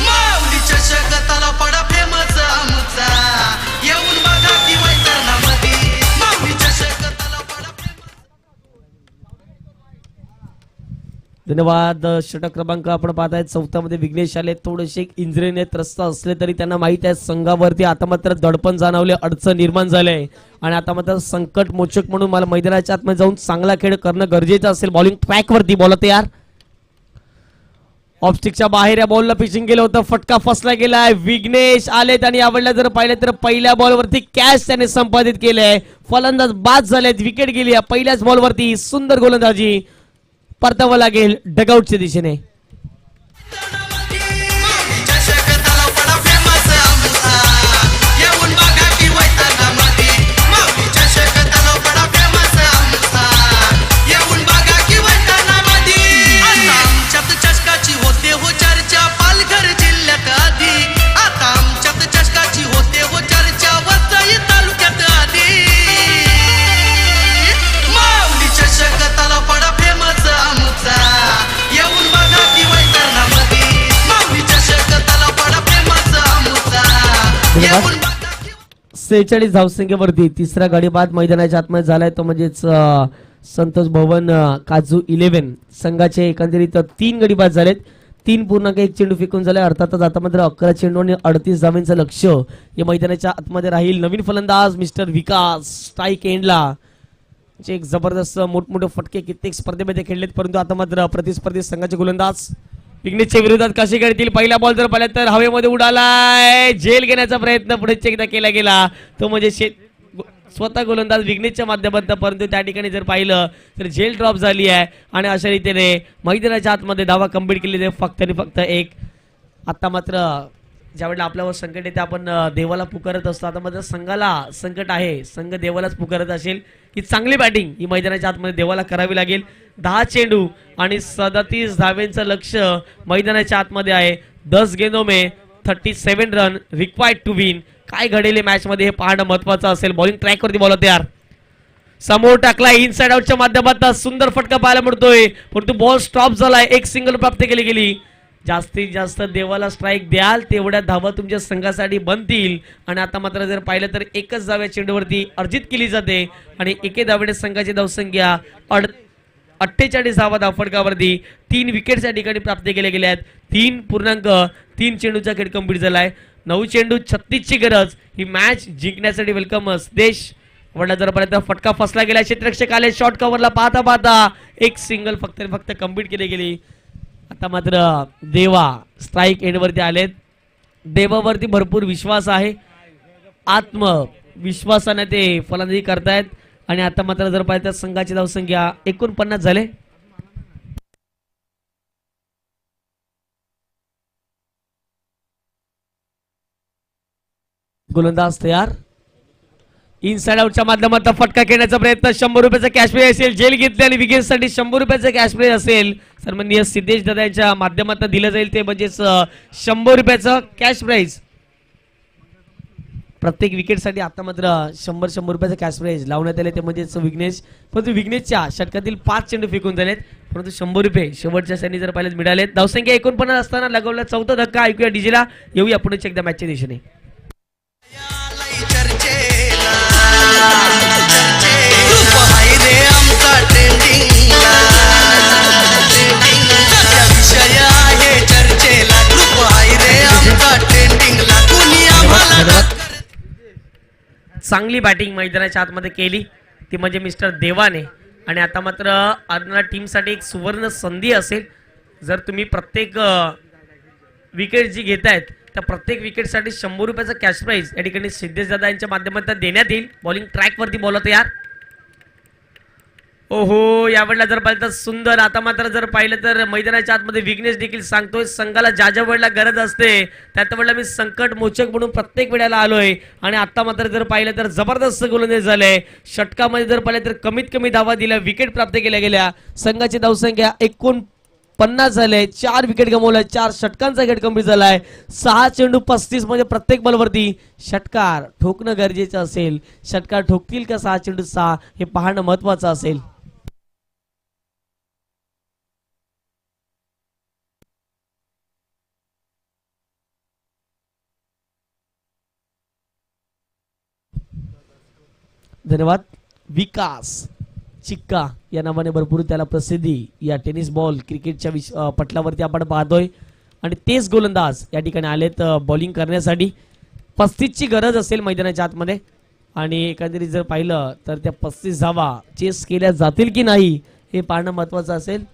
माऊली चषक त्याला पडा फेमस आमचा. येऊन बघा की वैतरणामध्ये. माऊली चषक त्याला पडा फेमस. धन्यवाद. षटक क्रमांक आपण पाहतायत 4 मध्ये विघ्नेश आले. थोडेसे इंजरीने त्रस्त असले तरी त्यांना माहित आहे संघावरती आता मात्र दडपण जाणवले, अडचण निर्माण झाले आणि आता मात्र संकट मोचक म्हणून मला मैदानाच्या आतमध्ये जाऊन चांगला खेळ करणं गरजेचं असेल. बॉलिंग ट्रॅक वरती बॉल तयार. ऑफस्टिकच्या बाहेर या बॉलला पिचिंग केलं होतं. फटका फसला गेलाय. विघ्नेश आलेत आणि यावेळेला जर पाहिलं तर पहिल्या बॉलवरती कॅच त्याने संपादित केलंय. फलंदाज बाद झालेत. विकेट गेली. पहिल्याच बॉलवरती सुंदर गोलंदाजी. परतावं लागेल डगआउटच्या दिशेने. माऊली चषक त्याला पडा फेमस आमचा. येऊन बघा की वैतरणामध्ये. माऊली चषक त्याला पडा फेमस आमचा. येऊन बघा की वैतरणामध्ये. आता आमच्यात चषकाची होते हो चर्चा पालघर जिल्ह्यात आधी. आता आमच्यात चषकाची होते हो चर्चा वसई तालुक्यात आधी. माऊली चषक त्याला पडा फेमस आमचा. येऊन बघा की वैतरणामध्ये. माऊली चषक त्याला पडा फेमस आमचा. येऊन बघा की 46 धावसंख्येवरती तिसरा गडी बाद मैदानाच्या आतमध्ये झालाय. तो म्हणजेच संतोष भवन काजू 11 संघाचे एकंदरीत 3 गडी बाद झालेत. 3.1 चेंडू फेकून झालाय. अर्थातच आता मात्र 11 चेंडू आणि 38 धावांचं लक्ष या मैदानाच्या आतमध्ये राहील. नवीन फलंदाज मिस्टर विकास स्ट्राईक एंडला. एक जबरदस्त मोठमोठे फटके कित्येक स्पर्धेमध्ये खेळलेत, परंतु आता मात्र प्रतिस्पर्धी संघाचे गोलंदाज विघ्नेशच्या विरोधात कसे खेळतील. पहिला बॉल जर पाहिला तर हवेमध्ये उडालाय. झेल घेण्याचा प्रयत्न पुढे एकदा केला गेला, तो म्हणजे स्वतः गोलंदाज विघ्नेशच्या माध्यमातून, परंतु त्या ठिकाणी जर पाहिलं तर झेल ड्रॉप झाली आहे आणि अशा रीतीने मैदानाच्या आतमध्ये धावा कंप्लीट केली फक्त आणि फक्त एक. आता मात्र ज्यावेळेला आपल्यावर संकट येते आपण देवाला पुकारत असतो, आता मात्र संघाला संकट आहे, संघ देवालाच पुकारत असेल की चांगली बॅटिंग ही मैदानाच्या आतमध्ये देवाला करावी लागेल. 10 चेंडू आणि 37 धावेंचं लक्ष मैदानाच्या आतमध्ये आहे. 10 गेंदों में 37 रन रिक्वायर्ड टू विन. काय घडेल मॅच मध्ये हे पाहणं महत्वाचं असेल. बॉलिंग ट्रॅक वरती बॉल होते यार, समोर टाकला इनसाइड आउटच्या माध्यमातून सुंदर फटका पाहायला मिळतोय, परंतु बॉल स्टॉप झालाय. एक सिंगल प्राप्त केली गेली. जास्तीत जास्त देवाला स्ट्राईक द्याल तेवढ्या धावा तुमच्या संघासाठी बनतील. आणि आता मात्र जर पाहिलं तर एकच धाव या चेंडूवरती अर्जित केली जाते आणि एके धावेने संघाची धावसंख्या 48 धावा धावफटकावरती 3 विकेट्स या ठिकाणी प्राप्त केल्या गेल्या आहेत. 3.3 चेंडूचा खेळ कंप्लीट झालाय. 9 चेंडू 36 ची गरज ही मॅच जिंकण्यासाठी. वेलकम देश वडला जर पर्यंत फटका फसला गेला. क्षेत्ररक्षक आले शॉर्ट कव्हरला पाहता पाहता एक सिंगल फक्त कंप्लीट केली गेली. आता मात्र देवा स्ट्राईक एंड वरती आलेत. देवावरती भरपूर विश्वास आहे, आत्मविश्वासाने ते फलंदाजी करतायत आणि आता मात्र जर पाहिलं तर संघाची धावसंख्या 49 झाले. गोलंदाज तयार. इनसाइड आउटच्या माध्यमातून फटका खेळण्याचा प्रयत्न. 100 रुपयाचा कॅश प्राइज असेल. जेल घेतले आणि विकेटसाठी 100 रुपयाचा कॅश प्राइज असेल. सन्माननीय सिद्धेश दादा यांच्या माध्यमातून दिलं जाईल ते म्हणजेच 100 रुपयाचं कॅश प्राइज प्रत्येक विकेटसाठी. आता मात्र 100 रुपयाचा कॅश प्राइज लावण्यात आले ते म्हणजेच विघ्नेश. परंतु विघ्नेशच्या षटकातील 5 चेंडू फेकून झालेत, परंतु 100 रुपये शेवटच्या क्षणी जर पाहिलं मिळालेत. धावसंख्या 49 असताना लगवला 4था धक्का. ऐकूया डीजेला. येऊया पुढे एकदा मॅचच्या दिशेने. चांगली बॅटिंग मैदानाच्या आतमध्ये केली ती म्हणजे मिस्टर देवाने. आणि आता मात्र अर्ना टीमसाठी एक सुवर्ण संधी असेल. जर तुम्ही प्रत्येक विकेट जी घेतायत त्या प्रत्येक विकेटसाठी 100 रुपयाचा कॅश प्राइज या ठिकाणी सिद्धेश दादा यांच्या माध्यमातून देण्यात येईल. बॉलिंग ट्रॅक वरती बॉल होते यार. ओहो, यावेळेला जर पाहिलं तर सुंदर. आता मात्र जर पाहिलं तर मैदानाच्या आतमध्ये विघ्नेश देखील सांगतोय संघाला ज्या ज्या वेळेला गरज असते त्या वेळेला मी संकट मोचक म्हणून प्रत्येक वेळेला आलोय. आणि आता मात्र जर पाहिलं तर जबरदस्त गोलंदाजी झाले. षटकामध्ये जर पाहिलं तर कमीत कमी धावा दिल्या, विकेट प्राप्त केल्या गेल्या. संघाची धावसंख्या 49 झाले. 4 विकेट गमावल्या, 4 षटकांचा खेळ कंप्लीट झालाय. 6 चेंडू 35 म्हणजे प्रत्येक बॉलवरती षटकार ठोकणं गरजेचं असेल. षटकार ठोकतील का 6 चेंडू 6 हे पाहणं महत्वाचं असेल. धन्यवाद. विकास चिक्का या नावाने भरपूर त्याला प्रसिद्धी या टेनिस बॉल क्रिकेटच्या पटलावरती आपण पाहतोय. आणि तेच गोलंदाज या ठिकाणी आलेत बॉलिंग करण्यासाठी. 35 ची गरज असेल मैदानाच्या आतमध्ये आणि एकंदरीत जर पाहिलं तर त्या 35 धावा चेस केल्या जातील की नाही हे पाहणं महत्वाचं असेल.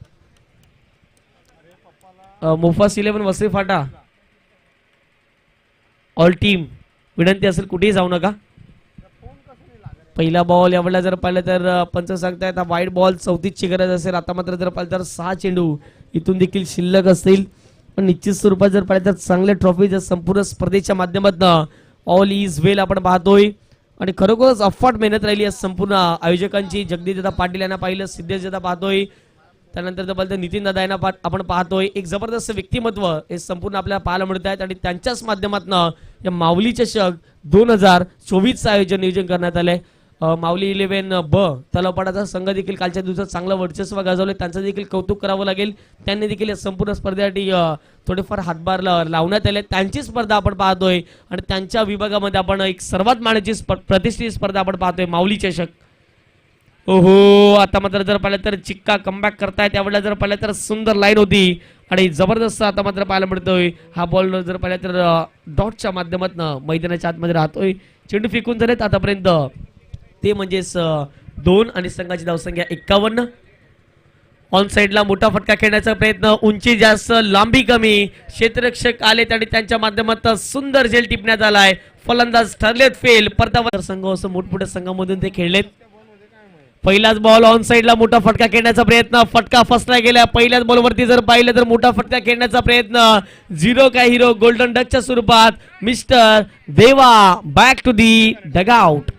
मोफास 11 वसई फाटा ऑल टीम विनंती असेल कुठेही जाऊ नका. पहिला बॉल यावेळेला जर पाहिलं तर पंच सांगतायत हा वाईड बॉल. 34 ची गरज असेल. आता मात्र जर पाहिलं तर 6 चेंडू इथून देखील शिल्लक असतील. पण निश्चित स्वरूपात जर पाहिलं तर चांगले ट्रॉफी संपूर्ण स्पर्धेच्या माध्यमातून ऑल इज वेल आपण पाहतोय. आणि खरोखरच अफाट मेहनत राहिली आहे संपूर्ण आयोजकांची. जगदीशदादा पाटील यांना पाहिलं, सिद्धेश दादा पाहतोय, त्यानंतर जर पाहिलं तर नितीन दादा यांना आपण पाहतोय. एक जबरदस्त व्यक्तिमत्व हे संपूर्ण आपल्याला पाहायला मिळत आहेत. आणि त्यांच्याच माध्यमातून या माऊली चषक 2024 आयोजन नियोजन करण्यात आलंय. माऊली 11 ब तलावपाडाचा संघ देखील कालच्या दिवसात चांगलं वर्चस्व गाजवलं. त्यांचं देखील कौतुक करावं लागेल. त्यांनी देखील या संपूर्ण स्पर्धेसाठी थोडेफार हातभार लावण्यात आले. त्यांची स्पर्धा आपण पाहतोय आणि त्यांच्या विभागामध्ये आपण एक सर्वात मानाची प्रतिष्ठित स्पर्धा आपण पाहतोय माऊली चषक. ओहो, आता मात्र जर पाहिलं तर चिक्का कमबॅक करताय, त्यावेळेला जर पाहिलं तर सुंदर लाईन होती आणि जबरदस्त आता मात्र पाहायला मिळतोय. हा बॉल जर पाहिलं तर डॉटच्या माध्यमातून मैदानाच्या आतमध्ये राहतोय. चेंडू फेकून झालेत आतापर्यंत ते म्हणजेच 2 आणि संघाची धावसंख्या 51. ऑन साइडला मोठा फटका खेळण्याचा प्रयत्न, उंची जास्त लांबी कमी, क्षेत्ररक्षक आलेत आणि त्यांच्या माध्यमातून सुंदर झेल टिपण्यात आलाय. फलंदाज ठरलेत फेल. परतावा संघ असं मोठमोठ्या संघामधून ते खेळलेत. पहिलाच बॉल ऑन साइडला मोठा फटका खेळण्याचा प्रयत्न, फटका फसला गेला. पहिल्याच बॉलवरती जर पाहिलं तर मोठा फटका खेळण्याचा प्रयत्न, 0 का हिरो गोल्डन डकच्या स्वरूपात मिस्टर देवा बॅक टू दी डगआउट.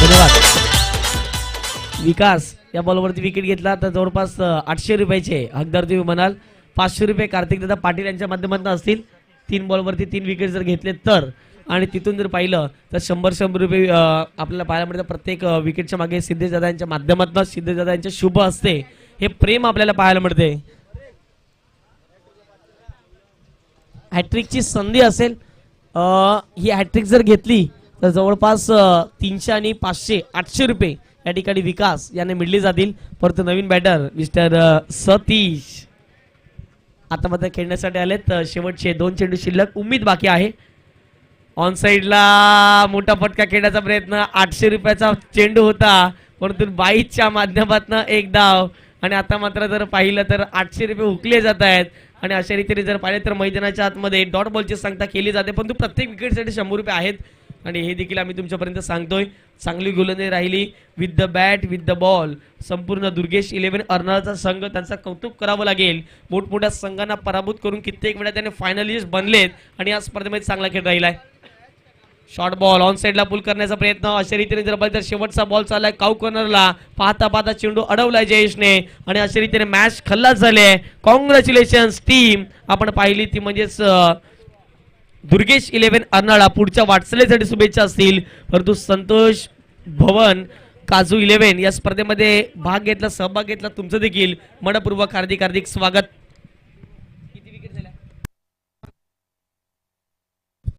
धन्यवाद. विकास या बॉलवरती विकेट घेतला तर जवळपास 800 रुपयाचे हकदार तुम्ही म्हणाल. 500 रुपये कार्तिक दादा पाटील यांच्या माध्यमातून असतील. 3 बॉलवरती 3 विकेट जर घेतले तर, आणि तिथून जर पाहिलं तर 100 रुपये आपल्याला पाहायला मिळतं प्रत्येक विकेटच्या मागे. सिद्धेश दादा यांच्या माध्यमातून, सिद्धेश दादा यांच्या शुभ असते हे प्रेम आपल्याला पाहायला मिळते. हॅट्रिकची संधी असेल, ही हॅट्रिक जर घेतली तर जवळपास 300 आणि 500 800 रुपये या ठिकाणी विकास याने मिळले जातील. परंतु नवीन बॅटर मिस्टर सतीश आता मात्र खेळण्यासाठी आलेत. शेवटचे 2 चेंडू शिल्लक, उम्मीद बाकी आहे. ऑन साइडला मोठा फटका खेळण्याचा प्रयत्न, 800 रुपयाचा चेंडू होता परंतु 22च्या माध्यमातून एक धाव. आणि आता मात्र जर पाहिलं तर 800 रुपये हुकले जात आहेत. आणि अशा रीतीने जर पाहिलं तर मैदानाच्या आतमध्ये डॉट बॉलची संख्या केली जाते, परंतु प्रत्येक विकेटसाठी 100 रुपये आहेत. आणि हे देखील आम्ही तुमच्यापर्यंत सांगतोय. चांगली गोलंदाजी राहिली with the bat with the ball. संपूर्ण दुर्गेश 11 अर्नाळाचा संघ, त्यांचा कौतुक करावं लागेल. मोठमोठ्या संघांना पराभूत करून कित्येक वेळा त्याने फायनलिस्ट बनलेत आणि या स्पर्धेमध्ये चांगला खेळ राहिलाय. शॉर्ट बॉल ऑन साइडला पुल करण्याचा प्रयत्न, अशा रीतीने जर पाहिलं तर शेवटचा बॉल चाललाय काऊ कॉर्नरला. पाहता पाहता चेंडू अडवलाय जयेशने आणि अशा रीतीने मॅच खल्लास झाले. Congratulations team. आपण पाहिली ती म्हणजेच दुर्गेश 11 अर्नाळा पुढच्या वाटचालीसाठी शुभेच्छा असतील. परंतु संतोष भवन काजू 11 या स्पर्धेमध्ये भाग घेतला, सहभाग घेतला, तुमचं देखील मनपूर्वक हार्दिक हार्दिक स्वागत.